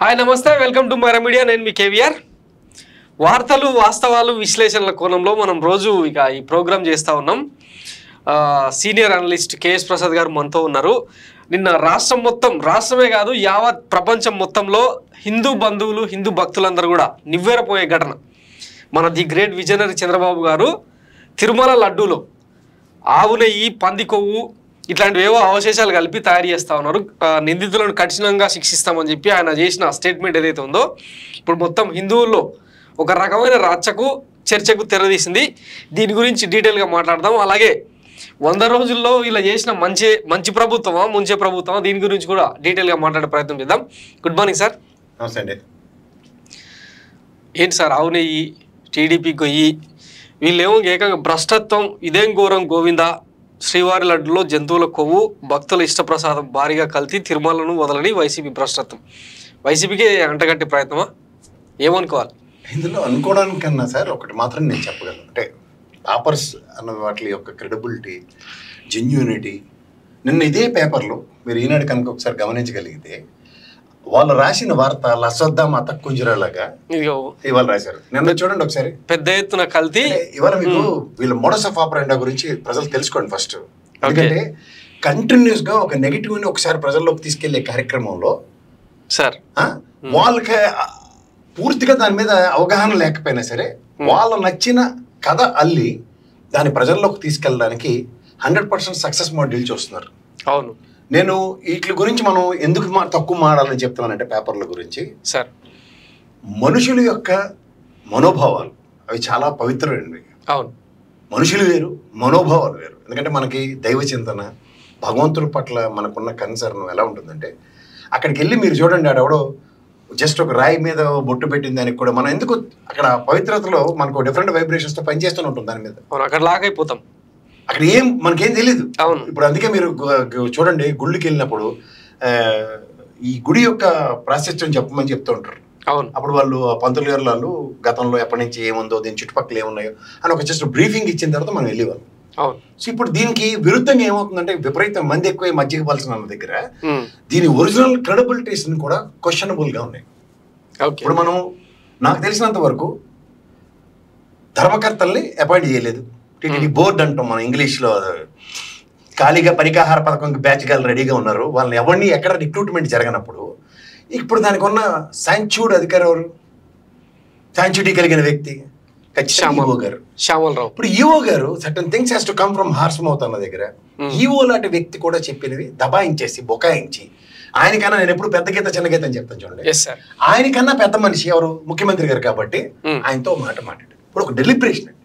Hi నమస్తే, welcome to Mara media. నేను మీ కేవీఆర్. వార్తలు, వాస్తవాలు, విశ్లేషణల కోణంలో మనం రోజు ఈ ప్రోగ్రామ్ చేస్తూ ఉన్నాం. సీనియర్ అనలిస్ట్ కేఎస్ ప్రసాద్ గారు మనతో ఉన్నారు. నిన్న రాష్ట్రమే కాదు యావత్ ప్రపంచం మొత్తంలో హిందూ బంధువులు, హిందూ భక్తులందరూ కూడా నివ్వెరపోయే ఘటన. మన ది గ్రేట్ విజనరీ చంద్రబాబు గారు తిరుమల లడ్డూలో ఆవు నెయ్యి, పంది కొవ్వు ఇట్లాంటివేవో అవశేషాలు కలిపి తయారు చేస్తూ ఉన్నారు. నిందితులను కఠినంగా శిక్షిస్తామని చెప్పి ఆయన చేసిన స్టేట్మెంట్ ఏదైతే ఉందో ఇప్పుడు మొత్తం హిందువుల్లో ఒక రకమైన చర్చకు తెరదీసింది. దీని గురించి డీటెయిల్గా మాట్లాడదాం. అలాగే 100 రోజుల్లో ఇలా చేసిన మంచి ప్రభుత్వమా, ముంచే ప్రభుత్వమా, దీని గురించి కూడా డీటెయిల్గా మాట్లాడే ప్రయత్నం చేద్దాం. Good morning sir. నమస్తే అండి. ఏంటి సార్, ఆవు నెయ్యి, టీడీపీ గొయ్యి, వీళ్ళేమో ఏకంగా భ్రష్టత్వం, ఇదేం ఘోరం గోవిందా, శ్రీవారి లడ్డులో జంతువుల కొవ్వు, భక్తుల ఇష్టప్రసాదం భారీగా కల్తీ, తిరుమలను వదలని వైసీపీ భ్రష్టత్వం. వైసీపీకి అంటగట్టే ప్రయత్నమా, ఏమనుకోవాలి? ఇందులో అనుకోవడానికన్నా సార్ ఒకటి మాత్రం నేను చెప్పగలను. అంటే పేపర్స్ అన్న వాటి యొక్క క్రెడిబిలిటీ, జెన్యూనిటీ. నిన్న ఇదే పేపర్లో మీరు ఈనాడు కనుక ఒకసారి గమనించగలిగితే వాళ్ళు రాసిన వార్త లసొద్దాం అతక్కుంజరాలాగా ఇవాళ రాశారు. నిన్న చూడండి ఒకసారి, పెద్ద ఎత్తున కల్తీ. ఇవాళ మీకు వీళ్ళ మోడస్ ఆఫ్ ఆపరెండా గురించి ప్రజలు తెలుసుకోండి ఫస్ట్. ఎందుకంటే కంటిన్యూస్ గా ఒక నెగిటివ్ ని ఒకసారి ప్రజల్లోకి తీసుకెళ్లే కార్యక్రమంలో సార్ వాళ్ళకి పూర్తిగా దాని మీద అవగాహన లేకపోయినా సరే వాళ్ళ నచ్చిన కథ అల్లి దాని ప్రజల్లోకి తీసుకెళ్ళడానికి 100% సక్సెస్ మోడల్ చూస్తున్నారు. అవును, నేను వీటి గురించి మనం ఎందుకు తక్కువ మాడాలని చెప్తున్నానంటే పేపర్ల గురించి సార్, మనుషుల యొక్క మనోభావాలు అవి చాలా పవిత్రమైనవి. అవును, మనుషులు వేరు, మనోభావాలు వేరు. ఎందుకంటే మనకి దైవ చింతన, భగవంతుడి పట్ల మనకున్న కన్సర్న్ ఎలా ఉంటుందంటే అక్కడికి వెళ్ళి మీరు చూడండి, ఆడెవడో జస్ట్ ఒక రాయి మీద బొట్టు పెట్టిన దానికి కూడా మనం ఎందుకు అక్కడ పవిత్రతలో మనకు డిఫరెంట్ వైబ్రేషన్స్తో పనిచేస్తూనే ఉంటుంది. దాని మీద అక్కడ లాగైపోతాం, అక్కడ మనకేం తెలీదు. ఇప్పుడు అందుకే మీరు చూడండి, గుళ్ళకి వెళ్ళినప్పుడు ఈ గుడి యొక్క ప్రాశస్త్యం చెప్పమని చెప్తూ ఉంటారు. అప్పుడు వాళ్ళు పంతులు గారు వాళ్ళు గతంలో ఎప్పటి నుంచి ఏముందో, దీని చుట్టుపక్కల ఏమున్నాయో అని ఒక జస్ట్ బ్రీఫింగ్ ఇచ్చిన తర్వాత మనం వెళ్ళేవాళ్ళం. సో ఇప్పుడు దీనికి విరుద్ధంగా ఏమవుతుందంటే విపరీతం మంది ఎక్కువ మజ్జిగ పలసిన దగ్గర దీని ఒరిజినల్ క్రెడిబిలిటీస్ కూడా క్వశ్చనబుల్ గా ఉన్నాయి. ఇప్పుడు మనం నాకు తెలిసినంత వరకు ధర్మకర్తల్ని అపాయింట్ చేయలేదు. టీటీడీ బోర్డు అంటాం మనం ఇంగ్లీష్లో. ఖాళీగా పరికాహార పథకం బ్యాచ్ గారు రెడీగా ఉన్నారు. వాళ్ళని ఎవరిని ఎక్కడ రిక్రూట్మెంట్ జరగనప్పుడు ఇప్పుడు దానికి ఉన్న శాంచ్యూడ్ అధికారి ఎవరు? శాంచ్యూటీ కలిగిన వ్యక్తి ఈవో గారు, శ్యామలరావు. ఇప్పుడు ఈవో గారు certain things has to come from horse mouth అన్న దగ్గర ఈవో లాంటి వ్యక్తి కూడా చెప్పినవి దబాయించేసి బొకాయించి ఆయనకన్నా, నేను ఎప్పుడు పెద్ద గీత చిన్న గీత అని చెప్తాను చూడండి, ఆయనకన్నా పెద్ద మనిషి ఎవరు? ముఖ్యమంత్రి గారు. కాబట్టి ఆయనతో మాట్లాడాడు. ఇప్పుడు ఒక డెలిబ్రేషన్ అండి.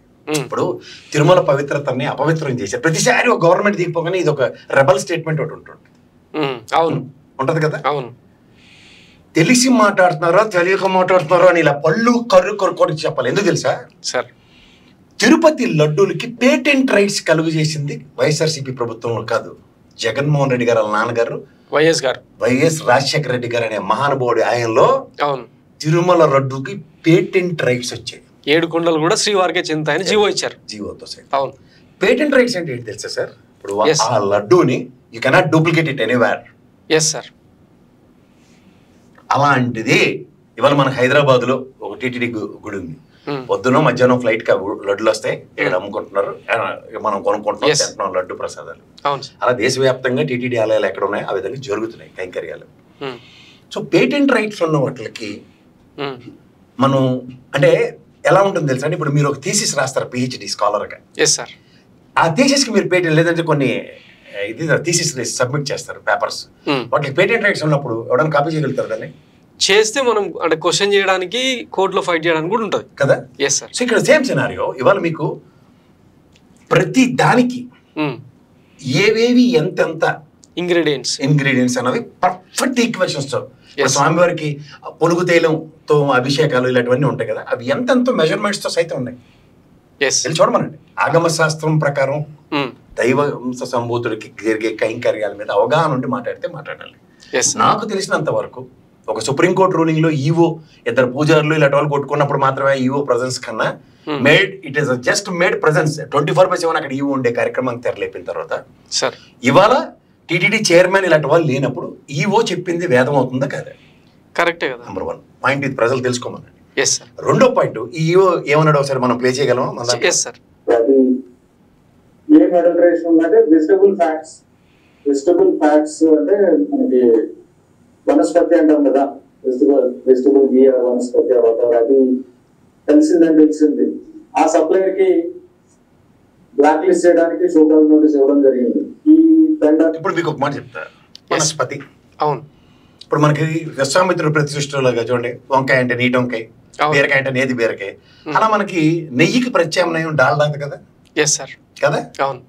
ఇప్పుడు తిరుమల పవిత్రతని అపవిత్రం చేశారు. ప్రతిసారి ఒక గవర్నమెంట్ దిగిపోగానే ఇది ఒక రెబల్ స్టేట్మెంట్ ఒకటి ఉంటుంది. అవును, ఉంటది కదా. అవును, తెలిసి మాట్లాడుతున్నారో తెలియక మాట్లాడుతున్నారో అని ఇలా పళ్ళు కర్రు చెప్పాలి. ఎందుకు తెలుసా సార్? తిరుపతి లడ్డూలకి పేటెంట్ రైట్స్ కలుగు చేసింది వైఎస్ఆర్సీపీ ప్రభుత్వంలో కాదు, జగన్మోహన్ రెడ్డి గారు వాళ్ళ నాన్నగారు వైఎస్ రాజశేఖర రెడ్డి గారు అనే మహానుభావుడి ఆయనలో తిరుమల లడ్డూకి పేటెంట్ రైట్స్ వచ్చాయి. 7 కుండలు కూడా శ్రీవారికే చెందుతాయని జీవో ఇచ్చారు. జీవోతో సైతం. అవును. పేటెంట్ రైట్స్ అంటే ఏంటి తెలుసా సార్? ఇప్పుడు ఆ లడ్డూని you cannot duplicate it anywhere. Yes sir. అలాంటిది ఇవాళ మనకు హైదరాబాద్ లో ఒక టీటీడీ గుడి ఉంది. పొద్దున మధ్యాహ్నం ఫ్లైట్ కి లడ్డులు వస్తాయి, ఇక్కడ అమ్ముకుంటున్నారు, మనం కొనుక్కుంటున్నాం లడ్డు ప్రసాదాలు. అలా దేశవ్యాప్తంగా టీటీడీ ఆలయాలు ఎక్కడ ఉన్నాయో ఆ విధంగా జరుగుతున్నాయి కైంకర్యాలు. సో పేటెంట్ రైట్స్ ఉన్న వాటికి మనం అంటే ఎలా ఉంటుంది తెలుసా? ఇప్పుడు మీరు ఒక థీసిస్ రాస్తారు పిహెచ్డి స్కాలర్గా. ఆ థీసిస్కి మీరు పేటెంట్ లేదంటే కొన్ని ఇది థీసిస్ సబ్మిట్ చేస్తారు పేపర్స్, వాటికి పేటెంట్ రైట్స్ ఉన్నప్పుడు ఎవరైనా కాపీ చేయగలుగుతారు దాన్ని? చేస్తే మనం అంటే క్వశ్చన్ చేయడానికి, కోర్టులో ఫైట్ చేయడానికి కూడా ఉంటుంది కదా. Yes sir. సో ఇక్కడ సేమ్ సినారియో ఇవాళ మీకు ప్రతి దానికి ఏవేవి ఎంతెంత ఇంగ్రీడియంట్స్ అన్నవి పర్ఫెక్ట్ ఈక్వేషన్స్ తో. స్వామివారికి పొలుగు తైలంతో అభిషేకాలు ఇలాంటివన్నీ ఉంటాయి కదా, అవి ఎంతెంతో మెజర్మెంట్స్ తో సైతం ఉన్నాయి. చూడమనండి, ఆగమ శాస్త్రం ప్రకారం దైవ సంభూతుడికి జరిగే కైంకర్యాల మీద అవగాహన ఉండి మాట్లాడాలి. నాకు తెలిసినంత వరకు ఒక సుప్రీంకోర్టు రూలింగ్ లో ఈవో ఇద్దరు పూజారులు ఇలాంటి వాళ్ళు కొట్టుకున్నప్పుడు మాత్రమే ఈవో ప్రెజెన్స్ కన్నా it is just made presence 24/7 అక్కడ ఈవో ఉండే కార్యక్రమానికి తెరలేపిన తర్వాత ఇవాళ టీటీడీ చైర్మన్ ఇలాంటి వాళ్ళు లేనప్పుడు ఈవో చెప్పింది వేదం అవుతుందా కదా? కరెక్టే కదా. నెంబర్ 1 పాయింట్, ఇది ప్రజలు తెలుసుకోమని. Yes sir. రెండో పాయింట్, ఈ ఏమన్నాడు ఒకసారి మనం ప్లే చేయగలమా? Yes sir. ఏం అడల్టరేషన్ ఉందంటే వెజిటబుల్ ఫ్యాట్స్ అంటే మనకి వనస్పతి అంటాం కదా, వెజిటబుల్ గీ వనస్పతి అది తెలిసింది. ఆ సప్లయర్ కి బ్లాక్ లిస్ట్ చేయడానికి షోకాజ్ నోటీస్ ఇవ్వడం జరిగింది. ఈ ఇప్పుడు మీకు ఒక మాట చెప్తా, వనస్పతి. అవును. ఇప్పుడు మనకి విశ్వామిత్రుడు ప్రతిష్ఠలాగా చూడండి, వంకాయ అంటే నీటి వంకాయ, బీరకాయ అంటే నేతి బీరకాయ. అలా మనకి నెయ్యికి ప్రత్యామ్నాయం డాల్డా కదా. Yes sir. కదా. అవును.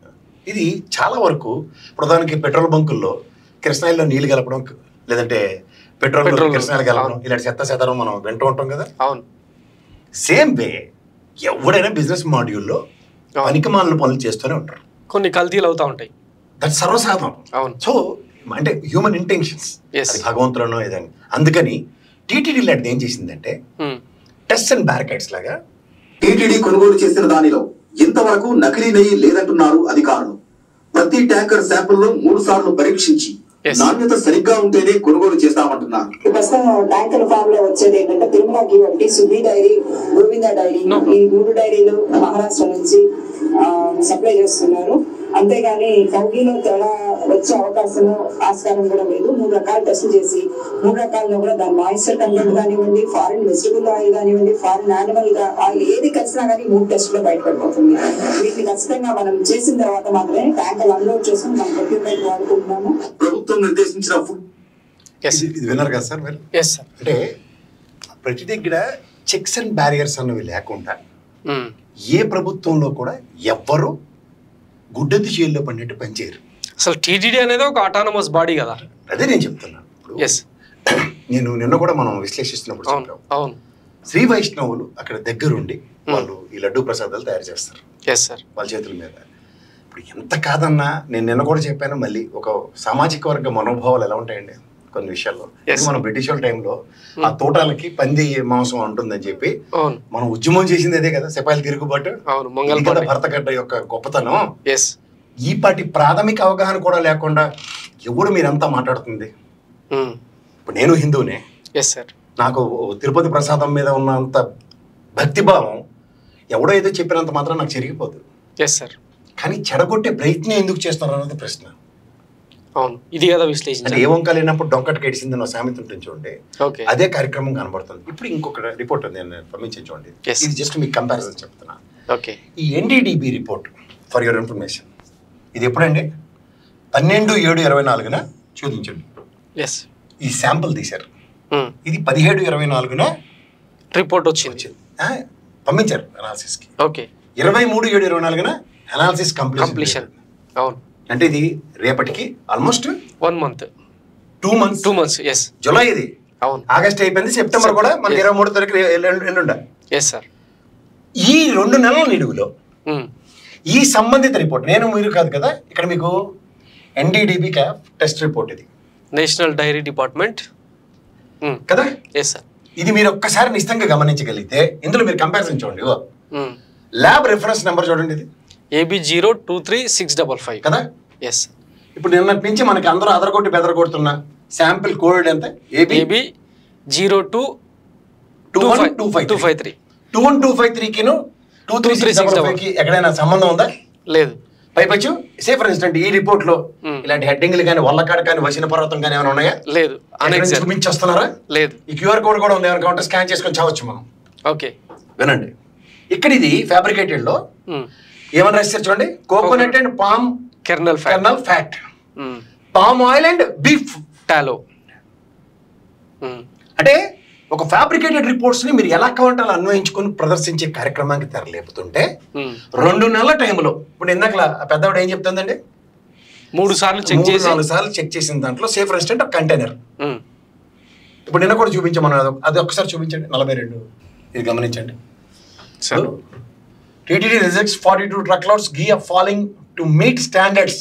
ఇది చాలా వరకు ప్రధానికి పెట్రోల్ బంకుల్లో కిరసనాయిల్లో నీళ్లు కలపడం, లేదంటే పెట్రోల్ కిరసనాయిలు కలపడం, ఇలాంటి చెత్త మనం వింటూ ఉంటాం కదా. అవును. సేమ్ వే ఎవడైనా బిజినెస్ మాడ్యూల్లో పనికిమాలిన పనులు చేస్తూనే ఉంటారు, కొన్ని కల్తీలు అవుతా ఉంటాయి. దట్ సర్వసాధారణం. అవును. సో అంటే హ్యూమన్ ఇంటెన్షన్స్, అది భగవంతులను ఏదని. అందుకని టీటీడీ లాంటిది ఏం చేసిందంటే టెస్ట్ అండ్ బ్యారికేడ్స్ లాగా టీటీడీ కొనుగోలు చేసిన దానిలో ఇంతవరకు నకిలీ నెయ్యి లేదంటున్నారు అధికారులు. ప్రతి ట్యాంకర్ శాంపుల్లో 3 సార్లు పరీక్షించి నాణ్యత సరిగ్గా ఉంటేనే కొనుగోలు చేస్తామంటున్నారు. ప్రస్తుతం ట్యాంకర్ ఫామ్ లో వచ్చేది ఏంటంటే తిరుమల ఘీ ఒకటి, సుబ్బి డైరీ, గోవింద డైరీ, ఈ 3 డైరీలు మహారాష్ట్ర నుంచి సప్లై చేస్తున్నారు. అంతేగాని కౌగిలో తేడా వచ్చే ఆస్కారం కూడా లేదు. 3 రకాల టెస్టులు చేసి 3 రకాల్లో కూడా దాని మాయిశ్చర్ కంటెంట్ కానివ్వండి, ఫారిన్ వెజిటబుల్ ఆయిల్ కానివ్వండి, ఫారిన్ యానిమల్ ఆయిల్ ఏది కలిసినా కానీ 3 టెస్టులో బయటపడిపోతుంది. వీటిని ఖచ్చితంగా మనం చేసిన తర్వాత మాత్రమే ట్యాంకర్లు అన్లోడ్ చేసుకుని మనం ప్రొక్యూర్మెంట్ వాడుకుంటున్నాము. ప్రభుత్వం నిర్దేశించిన ఫుడ్ ఇది విన్నారు కదా సార్ మీరు. అంటే ప్రతి దగ్గర చెక్స్ అండ్ బ్యారియర్స్ అన్నవి లేకుండా ఏ ప్రభుత్వంలో కూడా ఎవ్వరు గుడ్డెత్తి చేతిలో పడినట్టు పనిచేయరు. అసలు టీటీడీ అనేది ఒక ఆటానమస్ బాడీ కదా. అదే నేను చెప్తున్నాను. నేను నిన్న కూడా మనం విశ్లేషిస్తున్నప్పుడు చెప్పాము, శ్రీ వైష్ణవులు అక్కడ దగ్గరుండి వాళ్ళు ఈ లడ్డూ ప్రసాదాలు తయారు చేస్తారు వాళ్ళ చేతుల మీద. ఇప్పుడు ఎంత కాదన్నా నేను నిన్న కూడా చెప్పాను, మళ్ళీ ఒక సామాజిక వర్గ మనోభావాలు ఎలా ఉంటాయండి కొన్ని విషయాల్లో. మనం బ్రిటిష్ వాళ్ళ టైంలో ఆ తోటాలకి పంది మాంసం ఉంటుందని చెప్పి మనం ఉద్యమం చేసింది అదే కదా, సిపాయిల తిరుగుబాటు, భరతగడ్డ యొక్క గొప్పతనం. ఈ పాటి ప్రాథమిక అవగాహన కూడా లేకుండా ఎవడు మీరంతా మాట్లాడుతుంది. ఇప్పుడు నేను హిందూనే, నాకు తిరుపతి ప్రసాదం మీద ఉన్నంత భక్తిభావం ఎవడో ఏదో చెప్పినంత మాత్రం నాకు చెరిగిపోదు. కానీ చెడగొట్టే ప్రయత్నం ఎందుకు చేస్తున్నారు అన్నది ప్రశ్న. ఇది కదా విశ్లేషణ. ఏ వంక లేనప్పుడు డొంకట కేడిసింది నా సామెత ఉంటుంది చూడండి, అదే కార్యక్రమం కనబడుతుంది. ఇప్పుడు ఇంకొక రిపోర్ట్ ఉంది, నేను పంపించి చూడండి. ఇది జస్ట్ మీకు కంపారిజన్ చెప్తున్నా. ఈ NDDB report for your information, ఇది ఎప్పుడండి 12/7/24 చూపించండి. ఈ శాంపుల్ తీశారు. ఇది 17/24 రిపోర్ట్ వచ్చింది, పంపించారు అనాలిసిస్కి. 23/7/24 అనాలిసిస్ కంప్లీషన్. అంటే ఇది రేపటికి ఆల్మోస్ట్ 1 month 2 months. జూలై ఇది, ఆగస్ట్ అయిపోయింది, సెప్టెంబర్ కూడా మనకి 23 తారీఖు ఎల్లుండ. ఈ 2 నెలల నిడుగులో ఈ సంబంధిత రిపోర్ట్, నేను మీరు కాదు కదా, ఇక్కడ మీకు ఎన్డీడీబీ క్యాప్ టెస్ట్ రిపోర్ట్, ఇది నేషనల్ డైరీ డిపార్ట్మెంట్ కదా. ఇది మీరు ఒక్కసారి నిశ్చితంగా గమనించగలిగితే ఇందులో మీరు కంపారిజన్ చూడండి. ల్యాబ్ రిఫరెన్స్ నెంబర్ చూడండి, ఇది AB023655 కదా. ఇప్పుడు నిన్నటి నుంచి మనకి అందరూ అదరగొట్టి బెదరగొడుతున్న శాంపిల్ కోడ్ ఎంత? AB022125 21253కి 2365కి ఎక్కడైనా సంబంధం ఉందా? లేదు. పైపచ్చు సే ఫర్ ఇన్స్టెంట్ ఈ రిపోర్ట్ లో ఇలాంటి హెడ్డింగ్లు కానీ వల్లకాడ కానీ వసిన పర్వతం కానీ ఏమైనా ఉన్నాయా? లేదు. చూపించి వస్తున్నారా? లేదు. ఈ క్యూఆర్ కోడ్ కూడా ఉంది, ఏమైనా స్కాన్ చేసుకొని చావచ్చు మనం. వినండి, ఇక్కడ ఇది ఫ్యాబ్రికేటెడ్ లో ఏమని రాశారు చూడండి, coconut and palm kernel fat, palm oil and beef టాలో. అంటే ఒక ఫ్యాబ్రికేటెడ్ రిపోర్ట్స్ ని మీరు ఎలా కావాలంటే అలా అన్వయించుకొని ప్రదర్శించే కార్యక్రమానికి తెరలేపుతుంటే 2 నెలల టైంలో, ఇప్పుడు ఇందాక పెద్దవాడు ఏం చెప్తుందండి, 3 సార్లు చెక్ చేసి 4 సార్లు చెక్ చేసిన దాంట్లో సేఫ్ రెస్టెంట్ ఒక కంటైనర్. ఇప్పుడు నిన్న కూడా చూపించాం మనం, అది ఒకసారి చూపించండి. 42 ఇది గమనించండి. TTD rejects 42 truckloads ghee of falling to meet standards.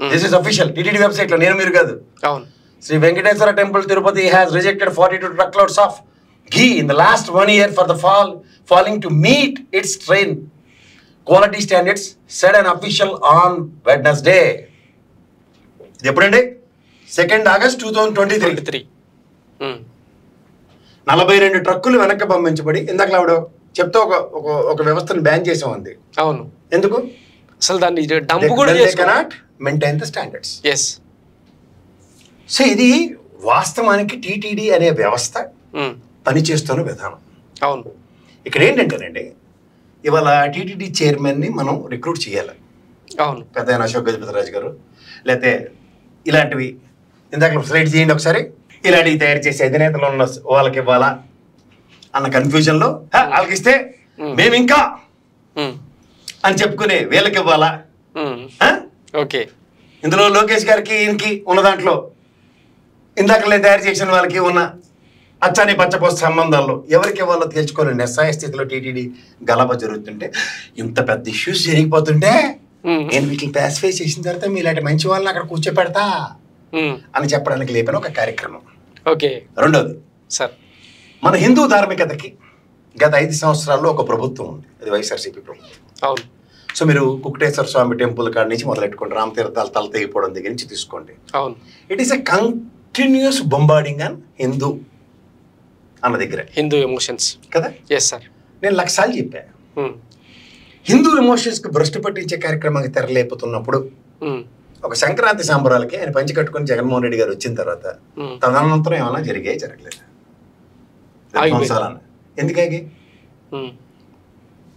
This is official. TTD website lo nenu meer kaadu. Sri Venkateswara Temple Tirupati has rejected 42 truckloads of ghee in the last 1 year for the falling to meet its train quality standards, said an official on Wednesday. Idi eppudandi 2nd August 2023. 42 ట్రక్కులు వెనక్కి పంపించబడి ఇందాక ఆవిడ చెప్తే ఒక వ్యవస్థను ban చేసాం ఉంది. అవును, ఎందుకు? అసలు దాన్ని డంప్ కూడా cannot maintain the standards. Yes. So ఇది వాస్తవానికి టీటీడీ అనే వ్యవస్థ పనిచేస్తున్న విధానం. అవును. ఇక్కడ ఏంటంటేనండి, ఇవాళ టీటీడీ చైర్మన్ని మనం రిక్రూట్ చేయాలి. అవును. పెద్ద అశోక్ గజపతిరాజు గారు, లేకపోతే ఇలాంటివి ఇందాక స్లైడ్ చేయండి ఒకసారి, ఇలాంటివి తయారు చేసే అధినేతలు ఉన్న వాళ్ళకి ఇవ్వాలా అన్న కన్ఫ్యూజన్లో వాళ్ళకి ఇస్తే మేము ఇంకా అని చెప్పుకునే వీళ్ళకి ఇవ్వాలా. ఓకే. ఇందులో లోకేష్ గారికి ఈయనకి ఉన్న దాంట్లో ఇందాకలే తయారు చేసిన వాళ్ళకి ఉన్న అచ్చాని పచ్చపోస సంబంధాల్లో ఎవరికి ఇవ్వాలో తేల్చుకోని నిస్సాయ స్థితిలో టీటీడీ గలబా జరుగుతుంటే, ఇంత పెద్ద ఇష్యూస్ జరిగిపోతుంటే నేను వీటిని పాసిఫై చేసిన తర్వాత మీ ఇలాంటి మంచి వాళ్ళని అక్కడ కూర్చోపెడతా అని చెప్పడానికి లేపిన ఒక కార్యక్రమం. ఓకే. రెండోది సార్, మన హిందూ ధార్మికతకి గత 5 సంవత్సరాల్లో ఒక ప్రభుత్వం ఉంది, అది వైఎస్ఆర్సీపీ ప్రభుత్వం. అవును. సో మీరు కుక్కటేశ్వర స్వామి టెంపుల్ కాడి నుంచి మొదలెట్టుకోండి, రామతీర్థాలు తల తెగిపోవడం దగ్గర నుంచి తీసుకోండి. అవును. It is a continuous bombarding on Hindu అన్న దగ్గర, హిందూ ఎమోషన్స్ కదా. Yes sir. నేను 100 సార్లు చెప్పా, హిందూ ఎమోషన్స్కి భ్రష్టు పట్టించే కార్యక్రమానికి తెరలేపుతున్నప్పుడు ఒక సంక్రాంతి సంబరాలకి ఆయన పంచి కట్టుకుని జగన్మోహన్ రెడ్డి గారు వచ్చిన తర్వాత తదనంతరం ఏమైనా జరగలేదు? ఎందుకని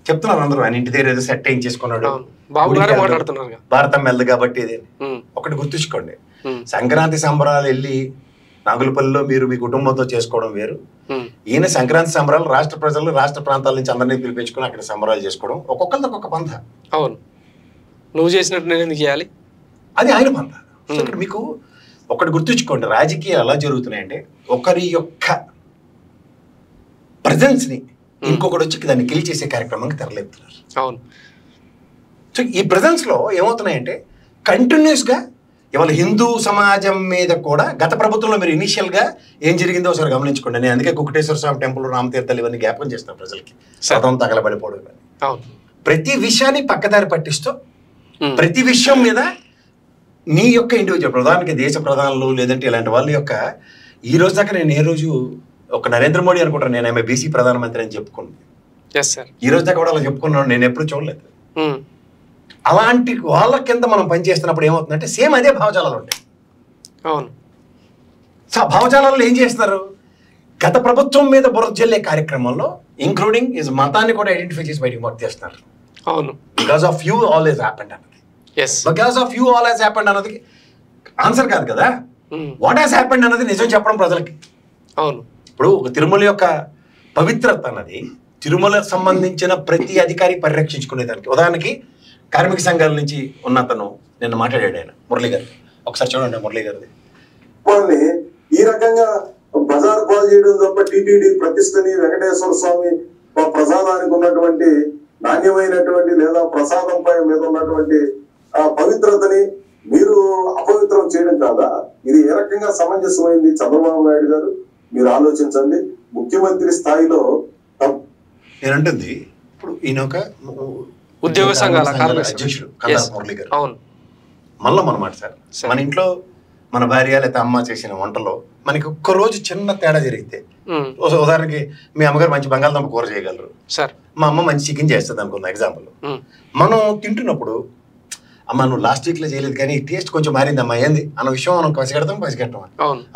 చెప్తున్నారు అందరూ, ఆయన ఇంటి దగ్గర ఏదో సెట్ ఏం చేసుకున్నాడు, భారతం వెళ్ళదు కాబట్టి ఇది. ఒకటి గుర్తుంచుకోండి, సంక్రాంతి సంబరాలు వెళ్ళి నాగులపల్లిలో మీరు మీ కుటుంబంతో చేసుకోవడం వేరు, ఈయన సంక్రాంతి సంబరాలు రాష్ట్ర ప్రజలు రాష్ట్ర ప్రాంతాల నుంచి అందరినీ పిలిపించుకుని అక్కడ సంబరాలు చేసుకోవడం, ఒక్కొక్కరితో ఒక్కొక్క పంథ. అవును, నువ్వు చేసినట్టు నేను ఎందుకు చేయాలి, అది ఆయన పంథ. ఇక్కడ మీకు ఒకటి గుర్తుంచుకోండి, రాజకీయాలు ఎలా జరుగుతున్నాయంటే ఒకరి యొక్క ప్రజెన్స్ ని ఇంకొకటి వచ్చి దాన్ని కిల్ చేసే కార్యక్రమానికి తెరలేపుతున్నారు. అవును. సో ఈ ప్రజెన్స్ లో ఏమవుతున్నాయంటే కంటిన్యూస్ గా ఇవాళ హిందూ సమాజం మీద కూడా గత ప్రభుత్వంలో మీరు ఇనిషియల్ గా ఏం జరిగిందో ఒకసారి గమనించుకోండి. నేను అందుకే కుక్కటేశ్వర స్వామి టెంపుల్, రామతీర్థాలు ఇవన్నీ జ్ఞాపకం చేస్తాను ప్రజలకి, సతం తగలబడిపోవడం. ప్రతి విషయాన్ని పక్కదారి పట్టిస్తూ ప్రతి విషయం మీద నీ యొక్క ఇండివిజువల్ ప్రధానికి దేశ ప్రధానులు లేదంటే ఇలాంటి వాళ్ళ యొక్క ఈ రోజు దాకా నేను ఏ రోజు ఒక నరేంద్ర మోడీ అనుకుంటాను నేను ఆమె బీసీ ప్రధానమంత్రి అని చెప్పుకున్నాను, ఈ రోజు దాకా కూడా అలా చెప్పుకున్నాను, నేను ఎప్పుడు చూడలేదు. అలాంటి వాళ్ళ కింద మనం పనిచేస్తున్నప్పుడు ఏమవుతుందంటే సేమ్ అదే భావజాలాలు ఉంటాయి. అవును. సో ఆ భావజాలాలు ఏం చేస్తారు, గత ప్రభుత్వం మీద బురద జల్లే కార్యక్రమంలో ఇంక్లూడింగ్ ఇస్ మతాన్ని కూడా ఐడెంటిఫై చేసి బయటకు మార్చేస్తున్నారు. అవును. Because of you all has happened అన్నది, because of you all has happened అన్నది ఆన్సర్ కాదు కదా, వాట్ హస్ హ్యాపెండ్ అన్నది నిజం చెప్పడం ప్రజలకి. అవును. ఇప్పుడు ఒక తిరుమల యొక్క పవిత్రత అన్నది తిరుమలకు సంబంధించిన ప్రతి అధికారి పరిరక్షించుకునేదానికి. ఉదాహరణకి కార్మిక సంఘాల నుంచి ఉన్న అతను నిన్న మాట్లాడాడు, ఆయన మురళి గారు, ఒకసారి చూడండి మురళి గారిది. ఈ రకంగా బజార్ పాలు చేయడం తప్ప టీటీడీ ప్రతిష్టని, వెంకటేశ్వర స్వామి ప్రసాదానికి ఉన్నటువంటి నాణ్యమైనటువంటి లేదా ప్రసాదంపై మీద ఉన్నటువంటి పవిత్రతని మీరు అపవిత్రం చేయడం కాదా? ఇది ఏ రకంగా సమంజసమైంది? చంద్రబాబు నాయుడు గారు మీరు ఆలోచించండి. ముఖ్యమంత్రి స్థాయిలో నేనంటుంది ఇప్పుడు ఈయన ఒక ఉద్యోగ సంఘాల అధ్యక్షుడు కందాల మురళి గారు. అవును. మళ్ళీ మనమాట సార్, మన ఇంట్లో మన భార్య లేకపోతే అమ్మ చేసిన వంటలో మనకి ఒక్క రోజు చిన్న తేడా జరిగితే, ఉదాహరణకి మీ అమ్మగారు మంచి బంగాళదుంప కూర చేయగలరు సార్, మా అమ్మ మంచి చికెన్ చేస్తుంది అనుకుందాం ఎగ్జాంపుల్. మనం తింటున్నప్పుడు అమ్మ నువ్వు లాస్ట్ వీక్ లో చేయలేదు కానీ టేస్ట్ కొంచెం మారింది అమ్మా ఏంది అన్న విషయం మనం పసిగడతాం.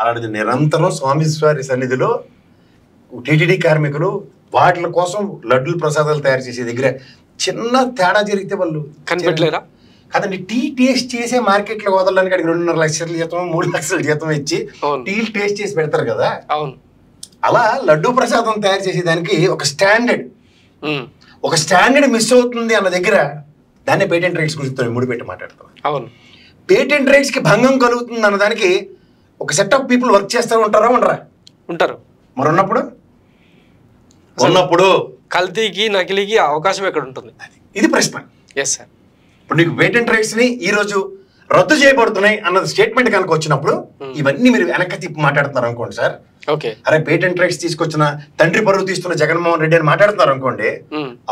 అలాంటిది నిరంతరం స్వామి సన్నిధిలో టీటీడీ కార్మికులు వాటి కోసం లడ్డూలు ప్రసాదాలు తయారు చేసే దగ్గర చిన్న తేడా జరిగితే వాళ్ళు కనిపెట్టలేరా? కాదండి, టీ టేస్ట్ చేసే మార్కెట్ లో వదలడానికి అడిగి 2.5 లక్షల జీతం 3 లక్షల జీతం ఇచ్చి టీ టేస్ట్ చేసి పెడతారు కదా. అలా లడ్డూ ప్రసాదం తయారు చేసేదానికి ఒక స్టాండర్డ్ మిస్ అవుతుంది అన్న దగ్గర దాన్ని పేటెంట్ రైట్స్ గురించి ముడిపెట్టి మాట్లాడతాం. అవును. పేటెంట్ రైట్స్ కి భంగం కలుగుతుంది అన్న దానికి ఒక సెట్ ఆఫ్ పీపుల్ వర్క్ చేస్తూ ఉంటారా? ఉంటారు. మరి ఉన్నప్పుడు కల్తీకి నకిలీకి అవకాశం ఎక్కడ ఉంటుంది? ఇది ప్రశ్న. Yes sir. ఇప్పుడు నీకు పేటెంట్ రైట్స్ ని ఈ రోజు రద్దు చేయబడుతున్నాయి అన్నది స్టేట్మెంట్ కనుక వచ్చినప్పుడు ఇవన్నీ మీరు వెనక్కి తిప్పి మాట్లాడుతున్నారు అనుకోండి సార్. ఓకే. అరే పేటెంట్ రైట్స్ తీసుకొచ్చిన తండ్రి పరువు తీస్తున్న జగన్మోహన్ రెడ్డి అని మాట్లాడుతున్నారు అనుకోండి,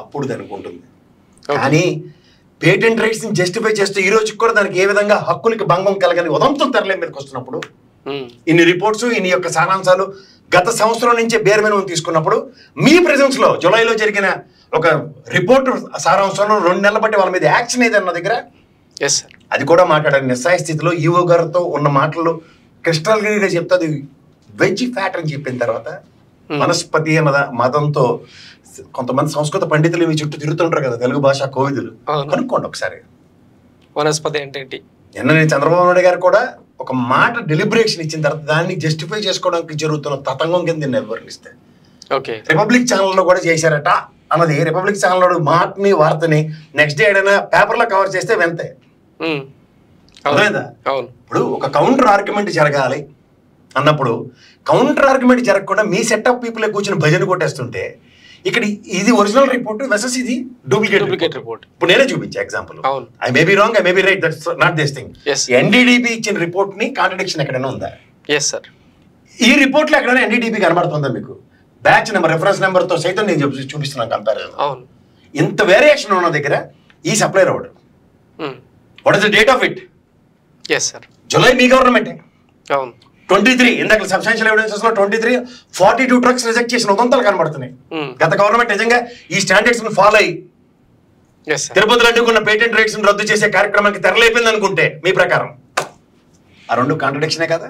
అప్పుడు దానికి ఉంటుంది. కానీ పేటెంట్ రైట్స్ ని జస్టిఫై చేస్తూ ఈ రోజు కూడా దానికి ఏ విధంగా హక్కులకి భంగం కలగని ఉదంతం తెరలే మీదకి వస్తున్నప్పుడు ఇన్ని రిపోర్ట్స్ ఇన్ని యొక్క సారాంశాలు గత సంవత్సరం నుంచే బేర్ మినిమం తీసుకున్నప్పుడు మీ ప్రెజెన్స్ లో జూలైలో జరిగిన ఒక రిపోర్ట్ సారాంశంలో 2 నెలల బట్టి వాళ్ళ మీద యాక్షన్ ఏదన్న దగ్గర అది కూడా మాట్లాడారు. నిస్సాయ స్థితిలో ఈవో గారితో ఉన్న మాటలు క్రిస్టల్ క్లియర్గా చెప్తుంది. వెజ్ ఫ్యాట్ అని చెప్పిన తర్వాత వనస్పతి మతంతో కొంతమంది సంస్కృత పండితులు మీ చుట్టూ తిరుగుతుంటారు కదా, తెలుగు భాష కోవిదులు, కనుక్కోండి ఒకసారి వనస్పతి అంటే ఏంటి. నిన్న నేను చంద్రబాబు నాయుడు గారు కూడా ఒక మాట డెలిబరేషన్ ఇచ్చిన తర్వాత దాన్ని జస్టిఫై చేసుకోవడానికి జరుగుతున్న తతంగం కింద దీన్ని వివరణిస్తే రిపబ్లిక్ ఛానల్లో కూడా చేశారట అన్నది. రిపబ్లిక్ ఛానల్ మాటని వార్తని నెక్స్ట్ డే ఏదైనా పేపర్లో కవర్ చేస్తే వెంతే అర్థమైందా. ఇప్పుడు ఒక కౌంటర్ ఆర్గ్యుమెంట్ జరగాలి అన్నప్పుడు కౌంటర్ ఆర్గ్యుమెంట్ జరగకుండా మీ సెట్ ఆఫ్ పీపుల్ కూర్చొని భజన కొట్టేస్తుంటే ఇక్కడ ఇది ఒరిజినల్ రిపోర్ట్ వెసెస్ ఇది డూప్లికేట్ రిపోర్ట్. ఇప్పుడు నేనే చూపించా example. I may be wrong, I may be right, that's not this thing. NDDB ఇచ్చిన రిపోర్ట్ ని కాంట్రడిక్షన్ ఎక్కడైనా ఉందా? ఈ రిపోర్ట్ లో ఎక్కడైనా ఎన్డీడీబీ కనబడుతుందా మీకు? బ్యాచ్ నెంబర్ రిఫరెన్స్ నెంబర్ తో సైతం నేను చూపిస్తున్నాను కంపారిజన్. ఇంత వేరియేషన్ ఉన్న దగ్గర ఈ supply road what is the date of it? July మీ గవర్నమెంటే 23 ఇందాక సబ్స్టాన్షియల్ ఎవిడెన్సెస్ లో 23 42 ట్రక్స్ రిజెక్ట్ చేసిన ఉదంతాలు కనబడుతున్నాయి. గత గవర్నమెంట్ నిజంగా ఈ స్టాండర్డ్స్ ఫాలో అయ్యి తిరుపతిలో అడ్డుకున్న పేటెంట్ రైట్స్ రద్దు చేసే కార్యక్రమానికి తెరలేపింది అనుకుంటే మీ ప్రకారం ఆ 2 కాంట్రడిక్షనే కదా?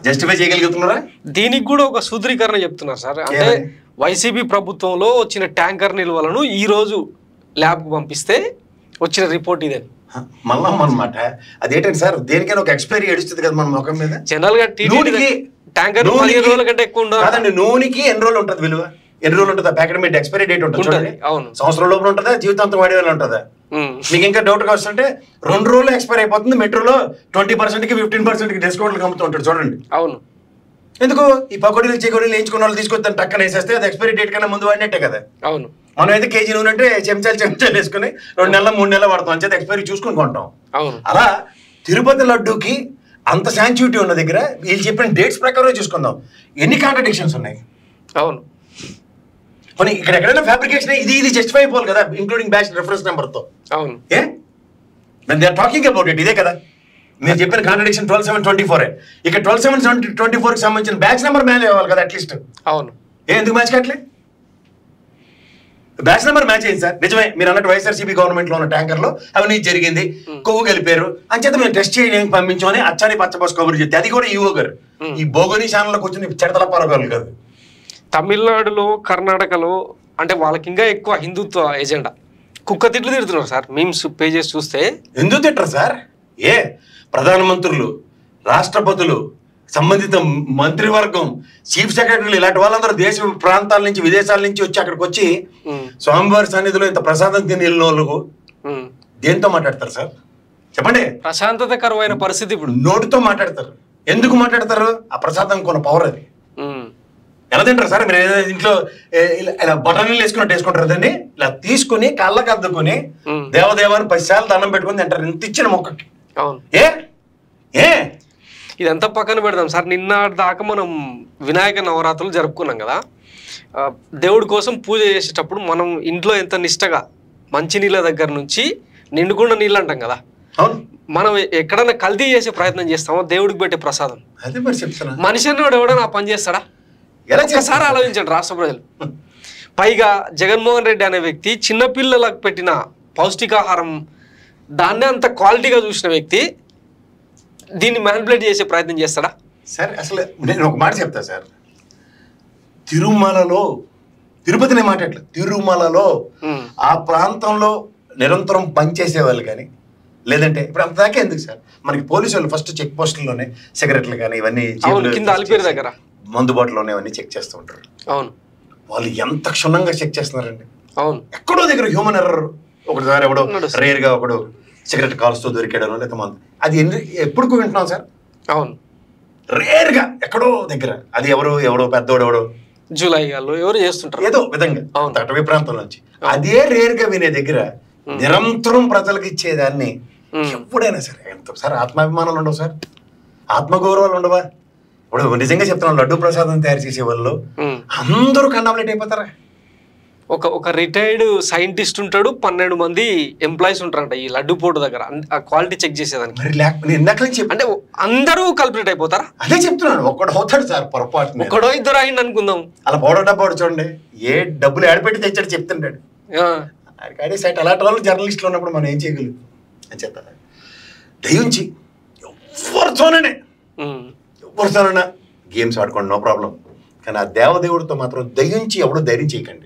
జస్టిఫై చేయగలుగుతున్నారా? దీనికి కూడా ఒక సూత్రీకరణ చెప్తున్నారు సార్. అంటే వైసీపీ ప్రభుత్వంలో వచ్చిన ట్యాంకర్ నిల్వలను ఈ రోజు ల్యాబ్ కు పంపిస్తే వచ్చిన రిపోర్ట్ ఇదే. మళ్ళా అన్నమాట అదేంటండి సార్, దేనికైనా ఒక ఎక్స్పైరీ ఏడుస్తుంది కదా మన ముఖం మీద. జనరల్ గా ట్యాంకర్ 15 రోజుల కంటే ఎక్కువ ఉండదు కాదండి. నూనెకి ఎన్ని రోజులు ఉంటుంది విలువ? ఎన్ని రోజులు ఉంటుంది? ప్యాకెట్ మీద ఎక్స్పైరీ డేట్ ఉంటుంది చూడండి. సంవత్సరం లోపల ఉంటుందా, జీవితాంతం వాడేవాళ్ళు ఉంటుందా? మీకు ఇంకా డౌట్ గా వస్తుంటే 2 రోజులు ఎక్స్పైర్ అయిపోతుంది. మెట్రోలో 20% కి 15% డిస్కౌంట్లు అమ్ముతూ ఉంటాడు చూడండి. అవును. ఎందుకు ఈ పకోడీలు చెకోడీలు వేయించుకున్న వాళ్ళు తీసుకొచ్చి టక్కన వేసేస్తే అది ఎక్స్పైరీ డేట్ కన్నా ముందు వాడినట్టే కదా. అవును. మనం అయితే కేజీ నూనె అంటే చెంచాలు వేసుకుని 2 నెలలు 3 నెలలు వాడతాం, అంచేది ఎక్స్పైరీ చూసుకుని కొంటాం. అలా తిరుపతి లడ్డూకి అంత శాంచుటీ ఉన్న దగ్గర వీళ్ళు చెప్పిన డేట్స్ ప్రకారం చూసుకుందాం. ఎన్ని కాంట్రడిక్షన్స్ ఉన్నాయి? అవును. కానీ ఇక్కడ ఎక్కడైనా ఫ్యాబ్రికేషన్ ఇది జస్టిఫై అయిపోవాలి కదా, ఇంక్లూడింగ్ బ్యాచ్ రిఫరెన్స్ నెంబర్ తో. అవును. They are talking about it. ఇదే కదా మీరు చెప్పిన కాంట్రడిక్షన్ 12/7/24. ఇక్కడ 12/7/24 కి సంబంధించిన బ్యాచ్ నెంబర్ మ్యాచ్ అవ్వాలి కదా అట్లీస్ట్. అవును. ఎందుకు మ్యాచ్ కావట్లే? బ్యాచ్ నెంబర్ మ్యాచ్ అయింది సార్, నిజమే. మీరు అన్నట్టు వైఎస్ఆర్సీపీ గవర్నమెంట్ లో ఉన్న ట్యాంకర్ లో అవినీతి జరిగింది, కొవ్వు కలిపారు అంచేత మేము టెస్ట్ చేయడానికి పంపించామని అచ్చాని పచ్చబోస్ కబురు చెప్తే అది కూడా ఈవో గారు ఈ బోగోని ఛానల్లో కూర్చొని చెడతల పాలకోవాలి కాదు. తమిళనాడులో కర్ణాటకలో అంటే వాళ్ళకి ఇంకా ఎక్కువ హిందుత్వ ఎజెండా. కుక్క తిట్లు తిడుతున్నారు సార్ మీమ్స్ పేజెస్ చూస్తే. ఎందుకు తిట్టరు సార్? ప్రధానమంత్రులు, రాష్ట్రపతులు, సంబంధిత మంత్రివర్గం, చీఫ్ సెక్రటరీలు ఇలాంటి వాళ్ళందరూ దేశ ప్రాంతాల నుంచి విదేశాల నుంచి వచ్చి అక్కడికి వచ్చి స్వామివారి సన్నిధిలో ఇంత ప్రసాదం తిని వెళ్ళిన వాళ్ళకు దేంతో మాట్లాడతారు సార్ చెప్పండి? ప్రశాంతతకరమైన పరిస్థితి ఇప్పుడు నోటితో మాట్లాడతారు. ఎందుకు మాట్లాడతారు? ఆ ప్రసాదం కొన్న పవర్ అది. ఎలా తింటారు సార్? మీరు ఏదైనా ఇంట్లో ఇలా బఠానీలు వేసుకుంటారు, దాన్ని ఇలా తీసుకుని కాళ్ళకి అద్దుకుని దేవదేవాన్ని 10 సార్లు దండం పెట్టుకుని తింటారు ఇంత ఇచ్చిన మొక్కకి. ఇదంతా పక్కన పెడదాం సార్. నిన్న దాకా మనం వినాయక నవరాత్రులు జరుపుకున్నాం కదా. దేవుడి కోసం పూజ చేసేటప్పుడు మనం ఇంట్లో ఎంత నిష్టగా మంచినీళ్ళ దగ్గర నుంచి నిండుకుండా నీళ్ళు అంటాం కదా, మనం ఎక్కడన్నా కల్తీ చేసే ప్రయత్నం చేస్తామో దేవుడికి పెట్టే ప్రసాదం. మనిషి అన్నాడు ఎవడన్నా ఆ పని చేస్తాడా? ఒకసారి ఆలోచించండి రాష్ట్ర ప్రజలు. పైగా జగన్మోహన్ రెడ్డి అనే వ్యక్తి చిన్నపిల్లలకు పెట్టిన పౌష్టికాహారం దాన్నే అంత క్వాలిటీగా చూసిన వ్యక్తి దీన్ని మ్యానిపులేట్ చేసే ప్రయత్నం చేస్తాడా? సార్ అసలు నేను ఒక మాట చెప్తా సార్. తిరుమలలో, తిరుపతినే మాట్లాడలేదు, తిరుమలలో ఆ ప్రాంతంలో నిరంతరం పనిచేసే వాళ్ళు కానీ లేదంటే ఇప్పుడు అంత దాకా ఎందుకు సార్ మనకి పోలీసు వాళ్ళు ఫస్ట్ చెక్ పోస్టుల్లోనే సిగరెట్లు కానీ ఇవన్నీ కింద అలిపేరు దగ్గర మందు బాటిల్లోనే అవన్నీ చెక్ చేస్తూ ఉంటారు. అవును. వాళ్ళు ఎంత క్షుణ్ణంగా చెక్ చేస్తున్నారండి. అవును. ఎక్కడో దగ్గర హ్యూమన్ ఎర్రర్ ఒకటిసారి ఎవడో రేర్గా ఒకడు సిగరెట్ కాల్స్తూ దొరికాడనో లేదా మందు అది ఎప్పుడు వింటున్నాం సార్? అవును. రేర్గా ఎక్కడో దగ్గర అది ఎవడో పెద్దోడు ఎవడో జూలై ఎవరు చేస్తుంటారు ఏదో విధంగా అటవీ ప్రాంతం నుంచి అదే రేర్గా వినే దగ్గర నిరంతరం ప్రజలకు ఇచ్చేదాన్ని ఎప్పుడైనా సరే ఎంత సార్ ఆత్మాభిమానాలు ఉండవు సార్, ఆత్మగౌరవాలు ఉండవా? ఇప్పుడు నిజంగా చెప్తున్నాను, లడ్డూ ప్రసాదం తయారు చేసే వాళ్ళు అందరూ కండామినేట్ అయిపోతారా? ఒక రిటైర్డ్ సైంటిస్ట్ ఉంటాడు, 12 మంది ఎంప్లాయీస్ ఉంటారంట ఈ లడ్డు పోటు దగ్గర, ఆ క్వాలిటీ చెక్ చేసేదానికి. అంటే అందరూ కల్పిట్ అయిపోతారా? అదే చెప్తున్నాను, ఒక్కడు అవుతాడు సార్ పొరపాటు, ఒకడో ఇద్దరు అయింది అనుకుందాం. అలా పౌడర్ డబ్బా చూడండి, ఏ డబ్బులు ఏడపెట్టి తెచ్చాడు చెప్తుంటాడు. అదే సైట్ అలాంటి వాళ్ళు జర్నలిస్టులు ఉన్నప్పుడు మనం ఏం చేయగలం అని చెప్తారు. దయించి ఎవరితోనైనా గేమ్స్ ఆడుకోండి, నో ప్రాబ్లం. కానీ ఆ దేవదేవుడితో మాత్రం దయించి ఎవడో ధైర్యం చేయకండి,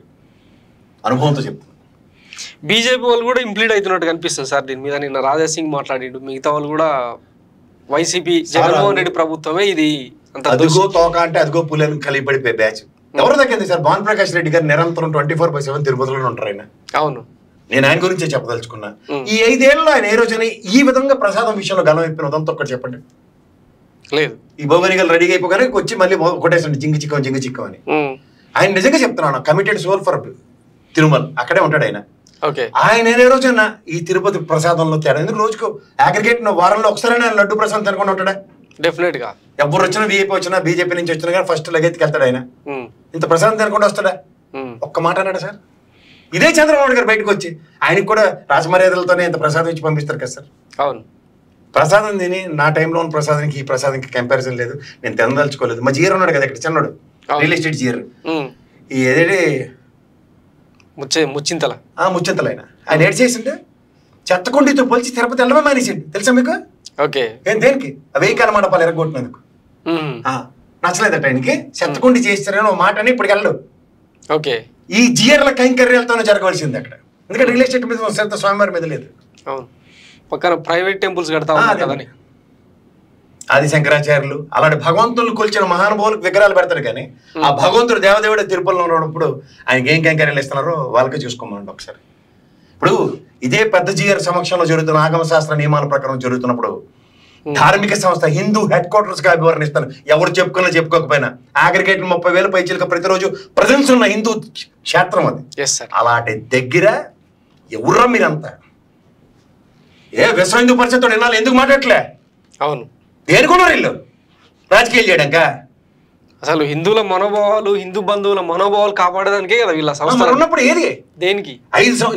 అనుభవంతో చెప్తాను. బీజేపీ వాళ్ళు కూడా ఇంప్లీడ్ అవుతున్నట్టు కనిపిస్తుంది సార్ దీని మీద. నిన్న రాజా సింగ్ మాట్లాడిండు, మిగతా వాళ్ళు కూడా వైసీపీ జగన్మోహన్ రెడ్డి ప్రభుత్వమే ఇది అంత అదిగో తోక అంటే అదిగో పులిని కలిగి పడిపోయే బ్యాచ్. ఎవరు తగ్గింది సార్? భాను ప్రకాష్ రెడ్డి గారు నిరంతరం 24/7 తిరుపతిలోనే ఉంటారు ఆయన. అవును, నేను ఆయన గురించే చెప్పదలుచుకున్నా. ఈ 5 ఏళ్ళలో ఆయన ఏ రోజున ఈ విధంగా ప్రసాదం విషయంలో గలం ఇప్పిన ఉదంతో ఒక్కటి చెప్పండి. లేదు, ఈ భోగనిగలు రెడీగా అయిపోగానే వచ్చి మళ్ళీ కొట్టేసండి జింగి చిక్కం అని. ఆయన నిజంగా చెప్తున్నాను, కమిటెడ్ సోల్ ఫర్ తిరుమల, అక్కడే ఉంటాడు ఆయన. ఆయన ఏ రోజైనా ఈ తిరుపతి ప్రసాదంలో తేడా ఎందుకు? రోజుకు అగ్రిగేట్ వారంలో ఒకసారైనా లడ్డు ప్రసాదం తినకుండా ఉంటాడా? డెఫినెట్ గా. ఎవరు వచ్చినా వీఐపీ వచ్చినా బీజేపీ నుంచి వచ్చినా కానీ ఫస్ట్ లగెత్తికి వెళ్తాడు ఆయన. ఇంత ప్రసాదం తినకుండా వస్తాడా? ఒక్క మాట అన్నాడా సార్? ఇదే చంద్రబాబు గారు బయటకు వచ్చి ఆయనకి కూడా రాజమర్యాదలతోనే ఇంత ప్రసాదం ఇచ్చి పంపిస్తారు కదా సార్. అవును, ప్రసాదం తిని నా టైంలో ఉన్న ప్రసాదానికి ఈ ప్రసాదానికి కంపారిజన్ లేదు, నేను తినదలుచుకోలేదు. మా జీర్ ఉన్నాడు కదా ఇక్కడ, చిన్నోడు రియల్ ఎస్టేట్ జీర్, ఈ ఏదేంటి ముచ్చింతల ఆయన ఏడ్ చేసిండే చెత్తకుండితో పోల్చి తిరుపతి వెళ్ళడమే మానేసిండు తెలుసా మీకు? ఏం దేనికి? వెయ్యి కాల మండపాలు ఎరగొట్టినందుకు నచ్చలేదట ఆయనకి. చెత్తకుండి చేస్తారని ఒక మాట అని ఇప్పటికి వెళ్ళడు. ఈ జియర్ల కైంకర్యాలతోనే జరగవలసింది అక్కడ, ఎందుకంటే రియల్ ఎస్టేట్ మీద శ్రద్ధ స్వామివారి మీద లేదు. పక్కన ప్రైవేట్ టెంపుల్స్ కడతా కదని ఆది శంకరాచార్యులు అలాంటి భగవంతులు కొలిచిన మహానుభావులకు విగ్రహాలు పెడతారు, కానీ ఆ భగవంతుడు దేవదేవుడు తిరుపతిలో ఉన్నప్పుడు ఆయనకి ఏం కైంకర్యాలు ఇస్తున్నారో వాళ్ళకే చూసుకోమండి ఒకసారి. ఇప్పుడు ఇదే పెద్ద జియర్ సమక్షంలో జరుగుతున్న ఆగమ శాస్త్ర నియమాల ప్రకారం జరుగుతున్నప్పుడు ధార్మిక సంస్థ హిందూ హెడ్ క్వార్టర్స్ గా అభివర్ణిస్తాను, ఎవరు చెప్పుకోకపోయినా. అగ్రిగేట్ 30,000 పైచీలకు ప్రతిరోజు ప్రజెన్స్ ఉన్న హిందూ క్షేత్రం అది. అలాంటి దగ్గర ఎవరురా మీరంతా? ఏ విశ్వ హిందూ పరిషత్ నిన్నాళ్ళు ఎందుకు మాట్లాడట్లే? అవును, దేనికున్నారు వీళ్ళు? రాజకీయాలు చేయడాక? అసలు హిందువుల మనోభావాలు, హిందూ బంధువుల మనోభావాలు కాపాడడానికే కదా వీళ్ళ సంస్థ ఉన్నప్పుడు. ఏది దేనికి?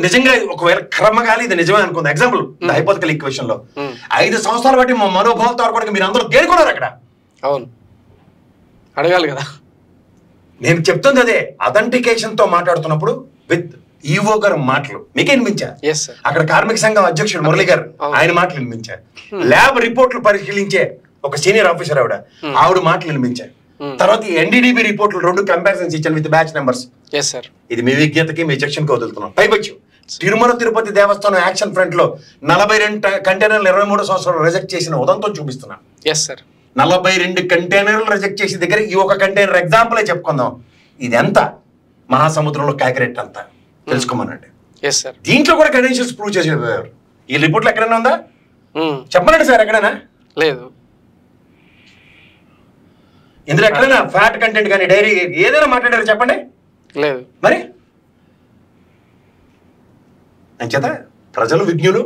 నిజంగా ఒకవేళ క్రమగాలి ఇది నిజమే అనుకుంది, ఎగ్జాంపుల్ హైపోథెటికల్ ఈక్వేషన్ లో 5 సంవత్సరాలు బట్టి మా మనోభావాలతో ఆడుకోవడానికి మీరు అందరూ దేనికున్నారు అక్కడ? అవును, అడగాలి కదా. నేను చెప్తుంది అదే, అథెంటికేషన్ తో మాట్లాడుతున్నప్పుడు విత్ ఈవో గారు మాటలు మీకే వినిపించా. అక్కడ కార్మిక సంఘం అధ్యక్షుడు మురళి గారు ఆయన మాటలు వినిపించా. ల్యాబ్ రిపోర్ట్లు పరిశీలించే ఒక సీనియర్ ఆఫీసర్ ఆవిడ మాటలు వినిపించా. తర్వాత ఎన్డీడీబీ రిపోర్ట్లు 2 కంపారిజన్స్ ఇచ్చాను విత్ బ్యాచ్ నెంబర్స్. ఇది మీ విజ్ఞతకి మీ సెక్షన్ కి వదులుతున్నాం. పైపచ్చు తిరుమల తిరుపతి దేవస్థానం యాక్షన్ ఫ్రంట్ లో 42 కంటైనర్లు 23 సంవత్సరాలు రిజెక్ట్ చేసిన ఉదంతం చూపిస్తున్నా. 42 కంటైనర్లు రిజెక్ట్ చేసిన దగ్గర ఈ ఒక కంటైనర్ ఎగ్జాంపుల్ చెప్పుకుందాం. ఇది ఎంత మహాసముద్రంలో కాకిరెట్ అంతా తెలుసుకోమనండి. దీంట్లో కూడా క్రెడెన్షియల్స్ ప్రూవ్ చేసేవారు. ఈ రిపోర్ట్లో ఎక్కడైనా ఉందా? చెప్పనండి సార్, ఎక్కడైనా లేదు. ఇందులో ఎక్కడైనా ఫ్యాట్ కంటెంట్ కానీ డైరీ ఏదైనా మాట్లాడారు చెప్పండి? లేదు. మరి అంచేత ప్రజలు విజ్ఞులు.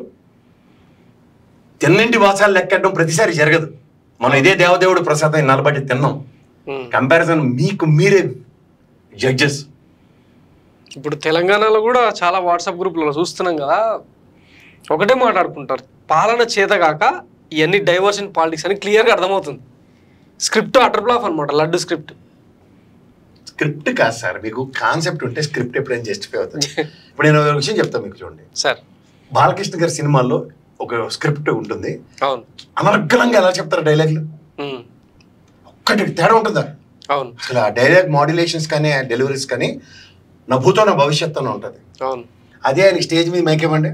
తిన్నింటి వాసాలు లెక్కడం ప్రతిసారి జరగదు. మనం ఇదే దేవదేవుడు ప్రసాదం నిలబడి తిన్నాం. కంపారిజన్ మీకు మీరే జడ్జెస్. ఇప్పుడు తెలంగాణలో కూడా చాలా వాట్సాప్ గ్రూప్లలో చూస్తున్నాం కదా, ఒకటే మాట్లాడుకుంటారు, పాలన చేతగాక ఇవన్నీ డైవర్షన్ పాలిటిక్స్ అని క్లియర్గా అర్థమవుతుంది. స్క్రిప్ట్ అటర్ బ్లాఫ్ అనమాట, లడ్డు స్క్రిప్ట్. స్క్రిప్ట్ కాదు సార్, మీకు కాన్సెప్ట్ ఉంటే స్క్రిప్ట్ ఎప్పుడైనా జస్టిఫై అవుతుంది. ఇప్పుడు నేను ఒక విషయం చెప్తాను మీకు, చూడండి సార్. బాలకృష్ణ గారి సినిమాల్లో ఒక స్క్రిప్ట్ ఉంటుంది, అవును, అనర్గళంగా ఎలా చెప్తారు డైలాగ్లు, ఒక్కటి తేడా ఉంటుందా? అవును. అసలు ఆ డైలాగ్ మాడ్యులేషన్స్ కానీ ఆ డెలివరీస్ కానీ నా భూతో నా భవిష్యత్తులో ఉంటుంది. అవును. అదే ఆయనకి స్టేజ్ మీద మైకేమండి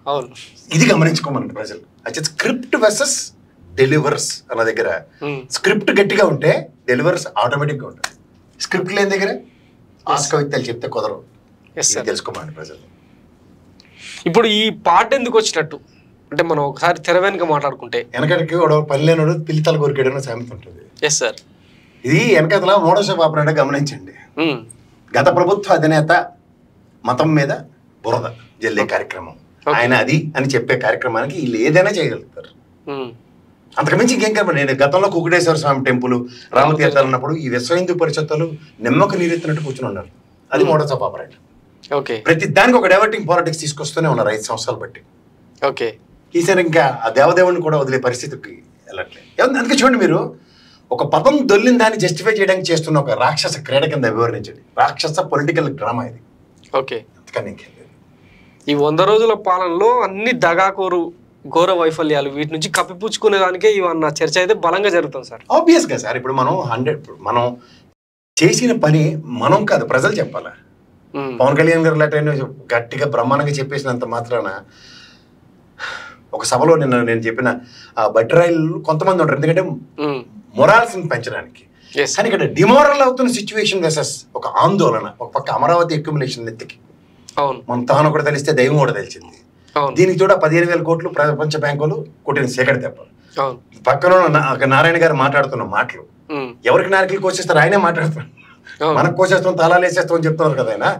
అవును. ఇది గమనించుకోమనండి ప్రజలు. అయితే స్క్రిప్ట్ వర్సెస్ డెలివర్స్ అన్న దగ్గర స్క్రిప్ట్ గట్టిగా ఉంటే డెలివర్స్ ఆటోమేటిక్గా ఉంటుంది. స్క్రిప్ట్ లేని దగ్గర ఆస్కవిత్యాలు చెప్తే కుదరవు. తెలుసుకోమండి ప్రజలు. ఇప్పుడు ఈ పాట ఎందుకు వచ్చినట్టు అంటే మనం ఒకసారి తెర వెనుక మాట్లాడుకుంటే, వెనకటికి పని లేనోడు పిల్లితల కోరికేడని సామెత ఉంటుంది. సార్, ఇది వెనకతల మోడోష పాపనాడే గమనించండి. గత ప్రభుత్వ అధినేత మతం మీద బురద జల్లే కార్యక్రమం, ఆయన అది అని చెప్పే కార్యక్రమానికి వీళ్ళు ఏదైనా చేయగలుగుతారు. అంతకుమించి ఇంకేం కనపడి. నేను గతంలో కుకుటేశ్వర స్వామి టెంపుల్ రామతీర్థాలు ఉన్నప్పుడు ఈ విశ్వ హిందూ పరిషత్తులు నిమ్మకు నీరెత్తినట్టు కూర్చుని ఉన్నారు. అది మోడల్స్ ఆఫ్ ఆపరేటర్. ఓకే, ప్రతి దానికి ఒక డైవర్టింగ్ పాలిటిక్స్ తీసుకొస్తూనే ఉన్నారు 5 సంవత్సరాలు బట్టి. ఓకే, ఈసారి ఇంకా ఆ దేవదేవుని కూడా వదిలే పరిస్థితికి వెళ్ళట్లేదు. అందుకే చూడండి, మీరు ఒక పదం దొల్లిన దాన్ని జస్టిఫై చేయడానికి చేస్తున్న ఒక రాక్షస క్రీడ కింద వివరించండి. రాక్షస పొలిటికల్ డ్రామా ఇది. ఓకే, అందుకని ఇంకేం లేదు. ఈ 100 రోజుల పాలనలో అన్ని దగాకోరు ఘోర వైఫల్యాలు వీటి నుంచి కప్పిపుచ్చుకునే దానికే ఇవన్న చర్చ అయితే బలంగా జరుగుతుంది సార్. ఆబ్వియస్గా సార్, ఇప్పుడు మనం మనం చేసిన పని మనం కాదు, ప్రజలు చెప్పాలా. పవన్ కళ్యాణ్ గారు లాంటి గట్టిగా బ్రహ్మాండంగా చెప్పేసినంత మాత్రాన ఒక సభలో నేను చెప్పిన బట్రాయిలు కొంతమంది ఉంటారు, ఎందుకంటే మొరాల్స్ పెంచడానికి. కానీ ఇక్కడ డిమోరల్ అవుతున్న సిచ్యువేషన్ వర్సెస్ ఒక ఆందోళన. ఒక పక్క అమరావతి అక్యుములేషన్ నెత్తికి మన తాను కూడా తెలిస్తే దైవం కూడా తెలిసింది. దీనికి కూడా 15,000 కోట్లు ప్రపంచ బ్యాంకులు కొట్టిన సేకడ దెబ్బలు. పక్కన నారాయణ గారు మాట్లాడుతున్న మాటలు ఎవరికి నాయకులు కోసేస్తారు, ఆయనే మాట్లాడుతున్నారు. మనకు కోసేస్తాం, తాళాలు వేసేస్తాం అని చెప్తున్నారు కదా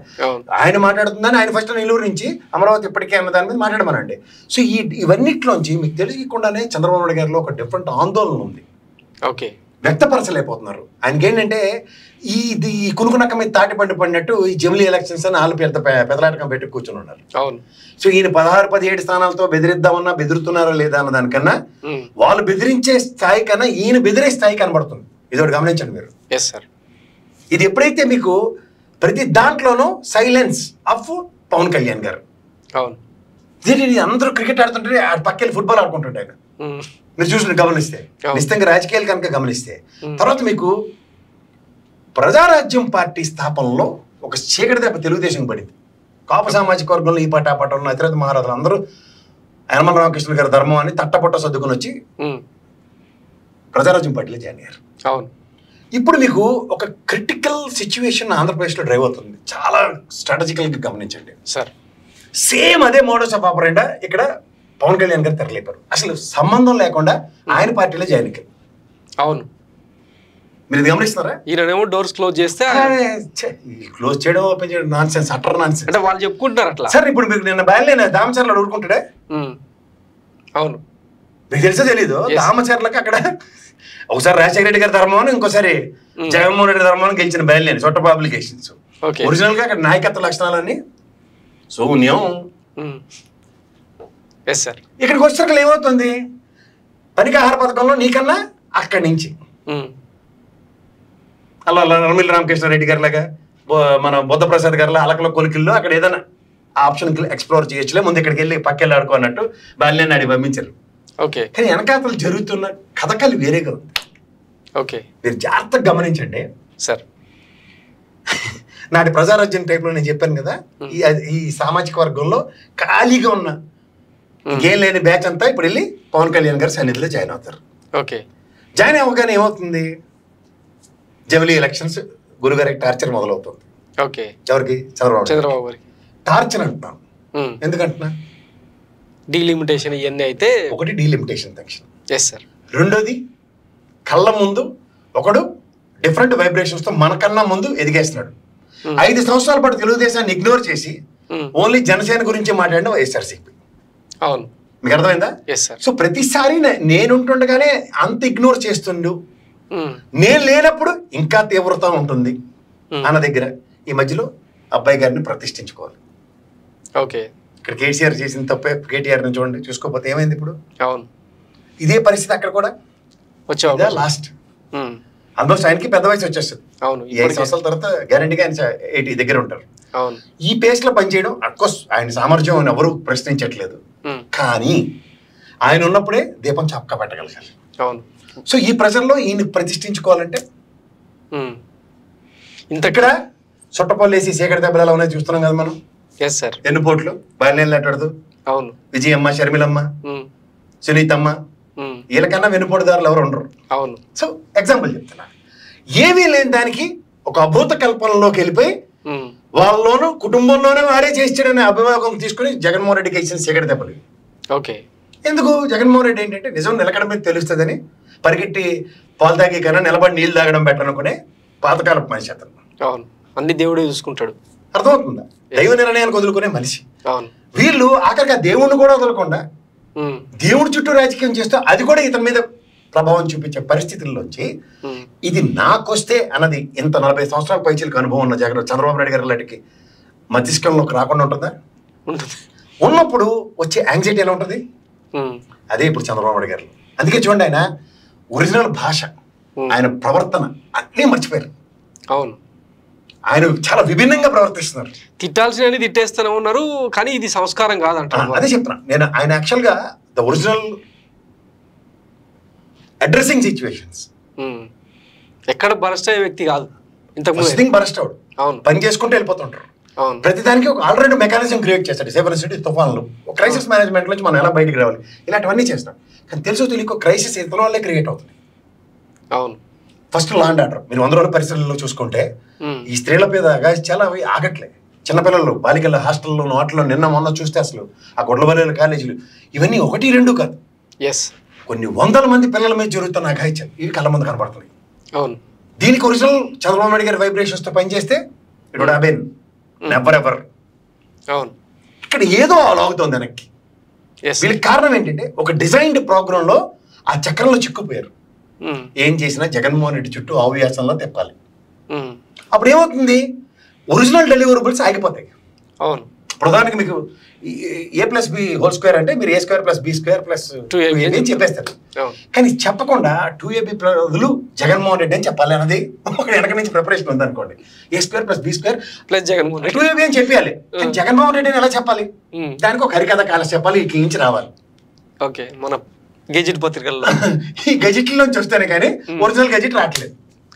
ఆయన మాట్లాడుతుందని ఆయన ఫస్ట్ నెల్లూరు నుంచి అమరావతి ఇప్పటికే అన్న దాని మీద మాట్లాడమనండి. సో ఇవన్నిట్లోంచి మీకు తెలియకుండానే చంద్రబాబు నాయుడు గారిలో ఒక డిఫరెంట్ ఆందోళన ఉంది. ఓకే, వ్యక్తపరచలేకపోతున్నారు. ఆయనకి ఏంటంటే ఈ కునుకునక్క మీద తాటి పండు పడినట్టు ఈ జమిలీ ఎలక్షన్స్ అని వాళ్ళు పెదలాటకం పెట్టి కూర్చొని ఉన్నారు. సో ఈయన 16-17 స్థానాలతో బెదిరిద్దామన్నా బెదురుతున్నారా లేదా అన్న దానికన్నా వాళ్ళు బెదిరించే స్థాయి కన్నా ఈయన బెదిరే స్థాయి కనబడుతుంది. ఇది ఒకటి గమనించండి మీరు. ఇది ఎప్పుడైతే మీకు ప్రతి దాంట్లోనూ సైలెన్స్ ఆఫ్ పవన్ కళ్యాణ్ గారు. దీనిని అందరూ క్రికెట్ ఆడుతుంటే పక్కెళ్ళి ఫుట్బాల్ ఆడుకుంటుంటే ఆయన మీరు చూసిన గమనిస్తే, నిశ్చితంగా రాజకీయాలు కనుక గమనిస్తే, తర్వాత మీకు ప్రజారాజ్యం పార్టీ స్థాపనలో ఒక చీకటి దెబ్బ తెలుగుదేశం పడింది. కాపు సామాజిక వర్గంలో ఈ పాట ఆ పాట ఉన్న అతిరథ మహారాజులు అందరూ యనమల రామకృష్ణ గారి ధర్మం అని తట్టపట్ట సర్దుకుని వచ్చి ప్రజారాజ్యం పార్టీలో జాయిన్ అయ్యారు. ఇప్పుడు మీకు ఒక క్రిటికల్ సిచ్యువేషన్ ఆంధ్రప్రదేశ్లో డ్రైవ్ అవుతుంది. చాలా స్ట్రాటజికల్గా గమనించండి సార్. సేమ్ అదే మోడల్స్ ఆఫ్ ఆపరేటర్ ఇక్కడ పవన్ కళ్యాణ్ గారు తెరలేపారు. అసలు సంబంధం లేకుండా ఆయన పార్టీలో జాయిన్ అయ్యారు. అవును, మీరు ఇది గమనిస్తున్నారా? ఈయనేమో డోర్స్ క్లోజ్ చేస్తే క్లోజ్ చేయడం ఓపెన్ చేయడం non sense, utter non sense. అంటే వాళ్ళు చెప్పుకుంటున్నారు అట్లా. సార్ ఇప్పుడు మీకు నిన్న బయలుదేరిన దామచర్ల ఊరుకుంటాడే. అవును, మీకు తెలుసో తెలీదు, దామచర్లకి అక్కడ ఒకసారి రాజశేఖర రెడ్డి గారి ధర్మం అని, ఇంకోసారి జగన్మోహన్ రెడ్డి ధర్మం గెలిచిన బయలుదేరి చోట పబ్లికేషన్స్. ఒరిజినల్ గా అక్కడ నాయకత్వ లక్షణాలన్నీ శూన్యం. ఇక్కడికి వచ్చేసరికి ఏమవుతుంది, తనిఖీ ఆహార పథకంలో నీకన్నా అక్కడి నుంచి అలా నర్మిల్ రామకృష్ణారెడ్డి గారి లాగా మన బుద్ధప్రసాద్ గారిలా అలకల కొలికిల్లో అక్కడ ఏదైనా ఆప్షన్ ఎక్స్ప్లోర్ చేయొచ్చులే, ముందు ఇక్కడికి వెళ్ళి పక్కెళ్ళి ఆడుకో అన్నట్టు బాల్యాన్ని అడిగి పంపించారు. కానీ వెనకాతలు జరుగుతున్న కథకాలు వేరేగా ఉంది. మీరు జాగ్రత్తగా గమనించండి సార్. నాటి ప్రజారాజ్యం టైప్లో నేను చెప్పాను కదా, ఈ సామాజిక వర్గంలో ఖాళీగా ఉన్న ఇంకేం లేని బ్యాచ్ అంతా ఇప్పుడు వెళ్ళి పవన్ కళ్యాణ్ గారి సన్నిధిలో జాయిన్ అవుతారు. జాయిన్ అవ్వగానే ఏమవుతుంది, జమిలీ ఎలక్షన్స్ గురుగారికి టార్చర్ మొదలవుతుంది. ఎవరికి? చంద్రబాబు గారికి టార్చర్ అంటున్నాను. ఎందుకంటున్నా, డీలిమిటేషన్ ఇవన్నీ అయితే ఒకటి డీలిమిటేషన్ టెన్షన్, రెండోది కళ్ళ ముందు ఒకడు డిఫరెంట్ వైబ్రేషన్స్ తో మనకన్నా ముందు ఎదిగేస్తున్నాడు. 5 సంవత్సరాల పాటు తెలుగుదేశాన్ని ఇగ్నోర్ చేసి ఓన్లీ జనసేన గురించి మాట్లాడిన వైఎస్ఆర్సీపీ. అవును, మీకు అర్థమైందా? సో ప్రతిసారి నేనుంటుండగానే అంత ఇగ్నోర్ చేస్తుండు, నేను లేనప్పుడు ఇంకా తీవ్రత ఉంటుంది అన్న దగ్గర ఈ మధ్యలో అబ్బాయి గారిని ప్రతిష్ఠించుకోవాలి. ఇక్కడ కేసీఆర్ చేసిన తప్పే కేటీఆర్ ని చూడండి, చూసుకోకపోతే ఏమైంది ఇప్పుడు? అవును, ఇదే పరిస్థితి అక్కడ కూడా వచ్చా. లాస్ట్ ఆల్మోస్ట్ ఆయనకి పెద్ద వయసు వచ్చేస్తుంది. అవును, 5 సంవత్సరాల తర్వాత గ్యారంటీగా ఆయన 80 దగ్గర ఉంటారు. ఈ పేస్ లో పనిచేయడం అఫ్కోర్స్ ఆయన సామర్థ్యం అని ఎవరు ప్రశ్నించట్లేదు, కానీ ఆయన ఉన్నప్పుడే దీపం చప్పక పెట్టగలగాలి. సో ఈ ప్రజల్లో ఈయన ప్రతిష్ఠించుకోవాలంటే ఇక్కడ చుట్టపల్లి వేసి సేకర దెబ్బలు ఎలా ఉన్నాయి చూస్తున్నాం కదా మనం. ఎన్నుపోట్లు బయలుదేరలేటాడు. అవును, విజయమ్మ, షర్మిలమ్మ, సునీతమ్మ, వీళ్ళకన్నా వెన్నుపోటుదారులు ఎవరు ఉండరు. అవును. సో ఎగ్జాంపుల్ చెప్తున్నా, ఏమీ లేని దానికి ఒక అభూత కల్పనలోకి వెళ్ళిపోయి వాళ్ళలోనూ కుటుంబంలోనే వాడే చేస్తాడనే అభియోగం తీసుకుని జగన్మోహన్ రెడ్డికి ఇచ్చిన సేకర దెబ్బలు. ఎందుకు? జగన్మోహన్ రెడ్డి ఏంటంటే నిజం నిలకడ మీద తెలుస్తుందని పరిగెట్టి పాలు తాగే కన్నా నిలబడి నీళ్ళు తాగడం బెటర్ అనుకునే పాతకాలపు మనిషి అతను. అవును, అన్ని దేవుడే చూసుకుంటాడు. అర్థమవుతుందా? దైవ నిర్ణయానికి వదులుకునే మనిషి. వీళ్ళు ఆఖరిగా దేవుణ్ణి కూడా వదలకుండా దేవుడి చుట్టూ రాజకీయం చేస్తూ అది కూడా ఇతని మీద ప్రభావం చూపించే పరిస్థితుల్లోంచి ఇది నాకొస్తే అన్నది ఇంత 40 సంవత్సరాల పైచీలకు అనుభవం ఉన్న చంద్రబాబు నాయుడు గారి లాంటికి మధ్యస్థంలోకి రాకుండా ఉంటుందా? ఉన్నప్పుడు వచ్చే యాంగ్జైటీ ఎలా ఉంటుంది? అదే ఇప్పుడు చంద్రబాబు నాయుడు గారు. అందుకే చూడండి, ఆయన ఒరిజినల్ భాష, ఆయన ప్రవర్తన అన్నీ మర్చిపోయారు. అవును, ఆయన చాలా విభిన్నంగా ప్రవర్తిస్తున్నారు. తిట్టాల్సిన తిట్టేస్తూనే ఉన్నారు, కానీ ఇది సంస్కారం కాదంటారు. అదే చెప్తున్నా నేను. ఆయన యాక్చువల్గా ద ఒరిజినల్ అడ్రసింగ్ సిచ్యువేషన్స్ ఎక్కడ బరస్ట్ అయ్యే వ్యక్తి కాదు. ఇంతకు బరస్ట్ అవడు, పని చేసుకుంటూ వెళ్ళిపోతుంటారు. ప్రతిదానికి ఒక ఆల్రెడీ మెకానిజం క్రియేట్ చేస్తాడు. సేఫర్ తుఫాన్లు, ఒక క్రైసిస్ మేనేజ్మెంట్ నుంచి మనం ఎలా బయటికి రావాలి, ఇలాంటివన్నీ చేస్తాం. కానీ తెలుసు తెలియక క్రైసిస్ ఇతర వాళ్ళే క్రియేట్ అవుతుంది. అవును, ఫస్ట్ లా అండ్ ఆర్డర్ మీరు 100 రోజుల పరిస్థితుల్లో చూసుకుంటే ఈ స్త్రీల మీద చాలా అవి ఆగట్లే. చిన్నపిల్లలు, బాలికల హాస్టల్లో, వాటిలో నిన్న మొన్న చూస్తే అసలు ఆ గొడ్లబల్లేల కాలేజీలు ఇవన్నీ 1, 2 కాదు, కొన్ని వందల మంది పిల్లల మీద జరుగుతున్న అఘాయిత్యాలు ఇవి కళ్ళ ముందు కనబడుతున్నాయి. అవును, దీనికి ఒరిజినల్ చంద్రబాబు నాయుడు గారి వైబ్రేషన్స్ తో పనిచేస్తే it would have been never ever. అవును, ఇక్కడ ఏదో అలాగుతుంది వెనక్కి. వీళ్ళకి కారణం ఏంటంటే ఒక డిజైన్డ్ ప్రోగ్రామ్ లో ఆ చక్రంలో చిక్కుపోయారు. ఏం చేసినా జగన్మోహన్ రెడ్డి చుట్టూ ఆవ్యాసంలో తిప్పాలి. అప్పుడు ఏమవుతుంది, ఒరిజినల్ డెలివరబుల్స్ ఆగిపోతాయి. అవును, ప్రధానికి మీకు A+B² అంటే మీరు A²+B² + 2AB అని చెప్పేస్తారు. కానీ చెప్పకుండా 2AB బదులు జగన్మోహన్ రెడ్డి అని చెప్పాలి అన్నది ఒక వెనక నుంచి ప్రిపరేషన్ ఉంది అనుకోండి. A²+B² + జగన్మోహన్ రెడ్డి 2AB అని చెప్పాలి. కానీ జగన్మోహన్ రెడ్డి అని ఎలా చెప్పాలి? దానికి ఒక హరికథ కాల చెప్పాలి, ఇట్ల నుంచి రావాలి. ఓకే, మన గెజిట్ పత్రికల్లో ఈ గెజిట్ల నుంచి వస్తేనే కానీ ఒరిజినల్ గెజిట్ రావట్లేదు.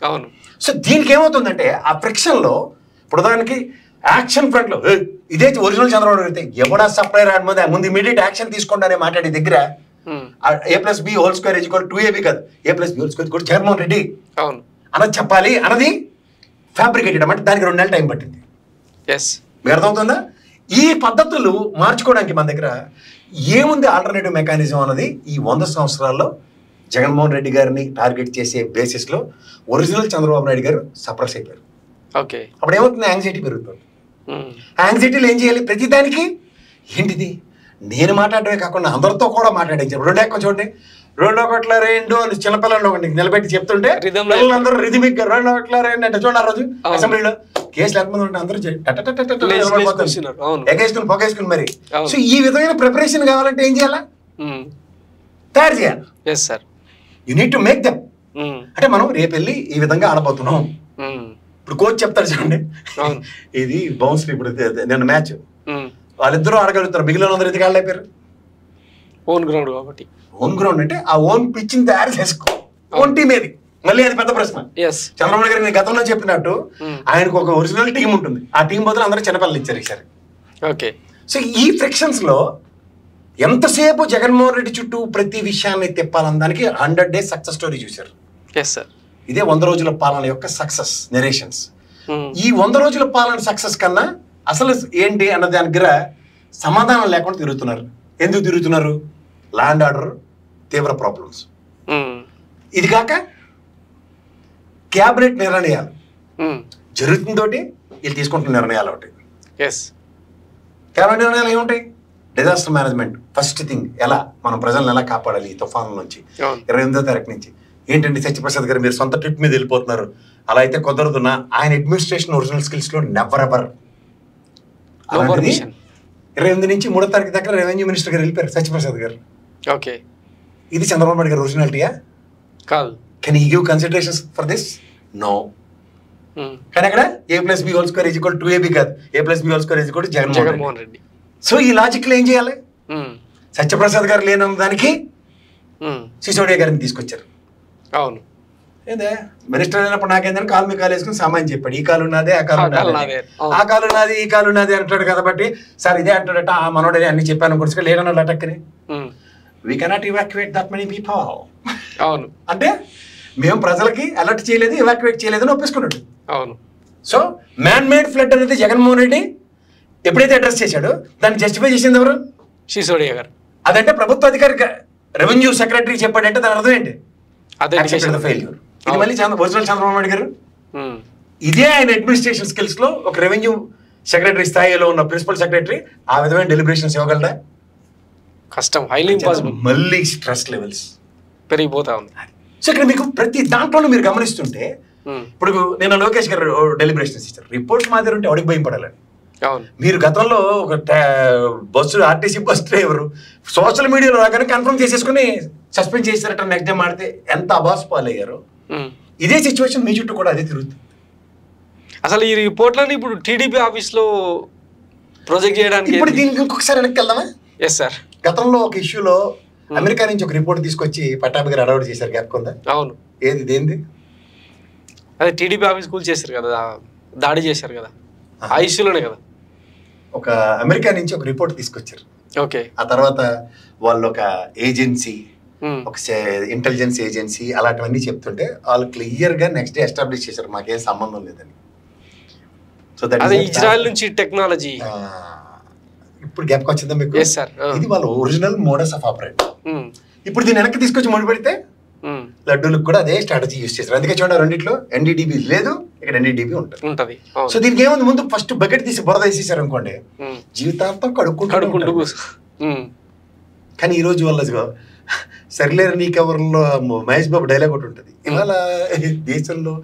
అవును, సో దీనికి ఏమవుతుందంటే ఆ ఫ్రిక్షన్ లో ప్రధానికి యాక్షన్ ఫ్రంట్ లో ఇదే ఒరిజినల్ చంద్రబాబు అయితే ఎవడా సప్లై రావడం ముందు ఇమీడియట్ యాక్షన్ తీసుకోండి అనే మాట్లాడే దగ్గర A+B² = 2AB కాదు, A+B² జగన్మోహన్ రెడ్డి అన్నది చెప్పాలి అన్నది ఫ్యాబ్రికేటెడ్. అంటే దానికి 2 నెలలు టైం పట్టింది. మీకు అర్థమవుతుందా? ఈ పద్ధతులు మార్చుకోవడానికి మన దగ్గర ఏముంది ఆల్టర్నేటివ్ మెకానిజం అన్నది ఈ 100 సంవత్సరాల్లో జగన్మోహన్ రెడ్డి గారిని టార్గెట్ చేసే బేసిస్ లో ఒరిజినల్ చంద్రబాబు నాయుడు గారు సప్రెస్ అయిపోయారు. అప్పుడు ఏమవుతుంది, యాంగ్జైటీ పెరుగుతుంది. యాంగ్జైటీలో ఏం చేయాలి, ప్రతిదానికి ఏంటిది నేను మాట్లాడటమే కాకుండా అందరితో కూడా మాట్లాడించారు. 2 ఎక్కువ చూడండి, 2-1-2 అని చిన్నపిల్లలు ఒకటి నిలబెట్టి చెప్తుంటే అందరూ రిథమిక్ 2-1-2 అంటే చూడండి. ఆ రోజు అసెంబ్లీలో కేసులు ఎంతమంది ఉంటే అందరూ ఎగేసుకుని పొగేసుకుని మరి. సో ఈ విధమైన ప్రిపరేషన్ కావాలంటే ఏం చేయాలా, తయారు చేయాలి. You need to make them. అంటే మనం రేపు వెళ్ళి ఈ విధంగా ఆడబోతున్నాం. ఇప్పుడు కోచ్ చెప్తారు చూడండి, ఇది బౌన్స్. ఇప్పుడు నిన్న మ్యాచ్ వాళ్ళిద్దరూ ఆడగలుగుతారు, మిగిలిన అందరూ ఎందుకు ఆడలేపారు? ఓన్ గ్రౌండ్ కాబట్టి. ఓన్ గ్రౌండ్ అంటే ఆ ఓన్ పిచ్ని తయారు చేసుకో, ఓన్ టీమ్ ఏది, మళ్ళీ అది పెద్ద ప్రశ్న. చంద్రబాబు నాయుడు గారు నేను గతంలో చెప్పినట్టు ఆయనకు ఒక ఒరిజినల్ టీం ఉంటుంది. ఆ టీం బదులు అందరూ చిన్నపిల్లలు ఇచ్చారు ఈసారి. ఓకే, సో ఈ ఫ్రిక్షన్స్ లో ఎంతసేపు జగన్మోహన్ రెడ్డి చుట్టూ ప్రతి విషయాన్ని తిప్పాలనడానికి 100 డేస్ సక్సెస్ స్టోరీ చూశారు. ఇదే 100 రోజుల పాలన యొక్క సక్సెస్ నెరేషన్స్. ఈ 100 రోజుల పాలన సక్సెస్ కన్నా అసలు ఏంటి అన్న దాని దగ్గర సమాధానం లేకుండా తిరుగుతున్నారు. ఎందుకు తిరుగుతున్నారు? లా అండ్ ఆర్డర్ తీవ్ర ప్రాబ్లమ్స్. ఇది కాక క్యాబినెట్ నిర్ణయాలు జరుగుతుందోటి వీళ్ళు తీసుకుంటున్న నిర్ణయాలు ఒకటి. క్యాబినెట్ నిర్ణయాలు ఏముంటాయి? డిజాస్టర్ మేనేజ్మెంట్ ఫస్ట్ థింగ్, ఎలా మనం ప్రజలను ఎలా కాపాడాలి ఈ తుఫాను నుంచి. 28వ తారీఖు నుంచి ఏంటంటే సత్యప్రసాద్ గారు మీరు సొంత ట్రిప్ మీద వెళ్ళిపోతున్నారు, అలా అయితే కుదరదున్నా. ఆయన అడ్మినిస్ట్రేషన్ ఒరిజినల్ స్కిల్స్ లో నెవర్ ఎవర్. 28 నుంచి 3వ తారీఖు దగ్గర రెవెన్యూ మినిస్టర్ గారు వెళ్ళిపోయారు సత్యప్రసాద్ గారు. ఓకే, ఇది చంద్రబాబు నాయుడు గారు ఒరిజినాలిటీయా కాదు? Can he give considerations for this? No. కానీ అక్కడ A+B² = 2AB కాదు, A+B² = జగన్మోహన్ రెడ్డి. సో ఈ లాజిక్ లో ఏం చేయాలి? సత్యప్రసాద్ గారు లేని దానికి సిసోడియా గారిని తీసుకొచ్చారు. అవును, ఏదే మినిస్టర్ అయినప్పుడు నాకేందని కాలు మీ కాలు వేసుకుని సామాన్ చెప్పాడు, ఈ కాలు ఉన్నదే, ఆ కాలు ఉన్నది, ఆ కాలు ఉన్నది, ఈ కాలు ఉన్నది అంటాడు. కాబట్టి సార్ ఇదే అంటాడట, ఆ మనోడే అన్ని చెప్పాను గురించి లేదన్నాడు అటక్కని. We cannot evacuate that many people. అవును, అంటే మేము ప్రజలకి అలర్ట్ చేయలేదు, ఇవాక్యువేట్ చేయలేదు అని ఒప్పేసుకున్నాడు. అవును. సో మ్యాన్ మేడ్ ఫ్లడ్ అనేది జగన్మోహన్ రెడ్డి ఎప్పుడైతే అడ్రస్ చేశాడో దాన్ని జస్టిఫై చేసింది ఎవరు? సిసోడియా గారు. అదంటే ప్రభుత్వ అధికారి రెవెన్యూ సెక్రటరీ చెప్పాడంటే దాని అర్థం ఏంటి? ఫెయిల్యూర్. ఇది మళ్ళీ ఒరిజినల్ చంద్రబాబు నాయుడు గారు ఇదే ఆయన అడ్మినిస్ట్రేషన్ స్కిల్స్ లో ఒక రెవెన్యూ సెక్రటరీ స్థాయిలో ఉన్న ప్రిన్సిపల్ సెక్రటరీ ఆ విధమైన డెలిబరేషన్స్ ఇవ్వగలరా? కష్టం, హైలీ ఇంపాసిబుల్. మళ్ళీ స్ట్రెస్ లెవెల్స్ పెరిగిపోతా ఉంది. సో ఇక్కడ మీకు ప్రతి దాంట్లో మీరు గమనిస్తుంటే ఇప్పుడు నేను లోకేష్ గారు డెలిబరేషన్స్ ఇచ్చారు, రిపోర్ట్స్ మాదిరి ఉంటే ఎవరికి భయం పడాలని. మీరు గతంలో ఒక bus RTC bus driver social మీడియాలో రాగానే కన్ఫర్మ్ చేసేసుకుని సస్పెండ్ చేశారట, నెక్స్ట్ డే మాడితే ఎంత అబాస్ పాలయ్యారు. ఇదే సిచ్యువేషన్ మీ చుట్టూ కూడా అదే తిరుగుతుంది. అసలు ఈ రిపోర్ట్లని ఇప్పుడు టీడీపీ ఆఫీస్లో ప్రొజెక్ట్ చేయడానికి ఇప్పుడు దీనికి ఇంకొకసారి వెనక్కి వెళ్దామా? Yes sir. గతంలో ఒక ఇష్యూలో అమెరికా నుంచి ఒక రిపోర్ట్ తీసుకొచ్చి పట్టాభి గారు అడౌట్ చేశారు, గ్యాప్ కొందా? అవును. ఏది దేంది? అదే టీడీపీ ఆఫీస్ కూల్ చేశారు కదా, దాడి చేశారు కదా, ఆ ఇష్యూలోనే కదా. ఒక అమెరికా నుంచి ఒక రిపోర్ట్ తీసుకొచ్చారు. ఓకే. ఆ తర్వాత వాళ్ళు ఒక ఏజెన్సీ, ఒక ఇంటెలిజెన్స్ ఏజెన్సీ అలాంటివన్నీ చెప్తుంటే వాళ్ళు క్లియర్ గా నెక్స్ట్ డే ఎస్టాబ్లిష్ చేశారు మాకేం సంబంధం లేదని. సో దట్ ఇజ్రాయెల్ నుంచి టెక్నాలజీ ఇప్పుడు గ్యాప్ వచ్చిందా మీకు? ఇది వాళ్ళ ఒరిజినల్ మోడస్ ఆఫ్ ఆపరేట్. ఇప్పుడు దీన్ని వెనక్కి తీసుకొచ్చి ముడిపెడితే లడ్డూలకు కూడా అదే స్ట్రాటజీ యూస్ చేస్తారు. అందుకే చూడండి రెండిట్లో ఎన్డీడీబీ లేదు, ఇక్కడ ఎన్డీడీబీ ఉంటుంది. సో దీనికి ఏముంది, ముందు ఫస్ట్ బకెట్ తీసి బురద వేసేసారు అనుకోండి, జీవితాంతం కడుక్కుంటూ. కానీ ఈ రోజు వాళ్ళ సరిలేరు నీకెవరిలో మహేష్ బాబు డైలాగ్ ఒకటి ఉంటుంది, ఇవాళ దేశంలో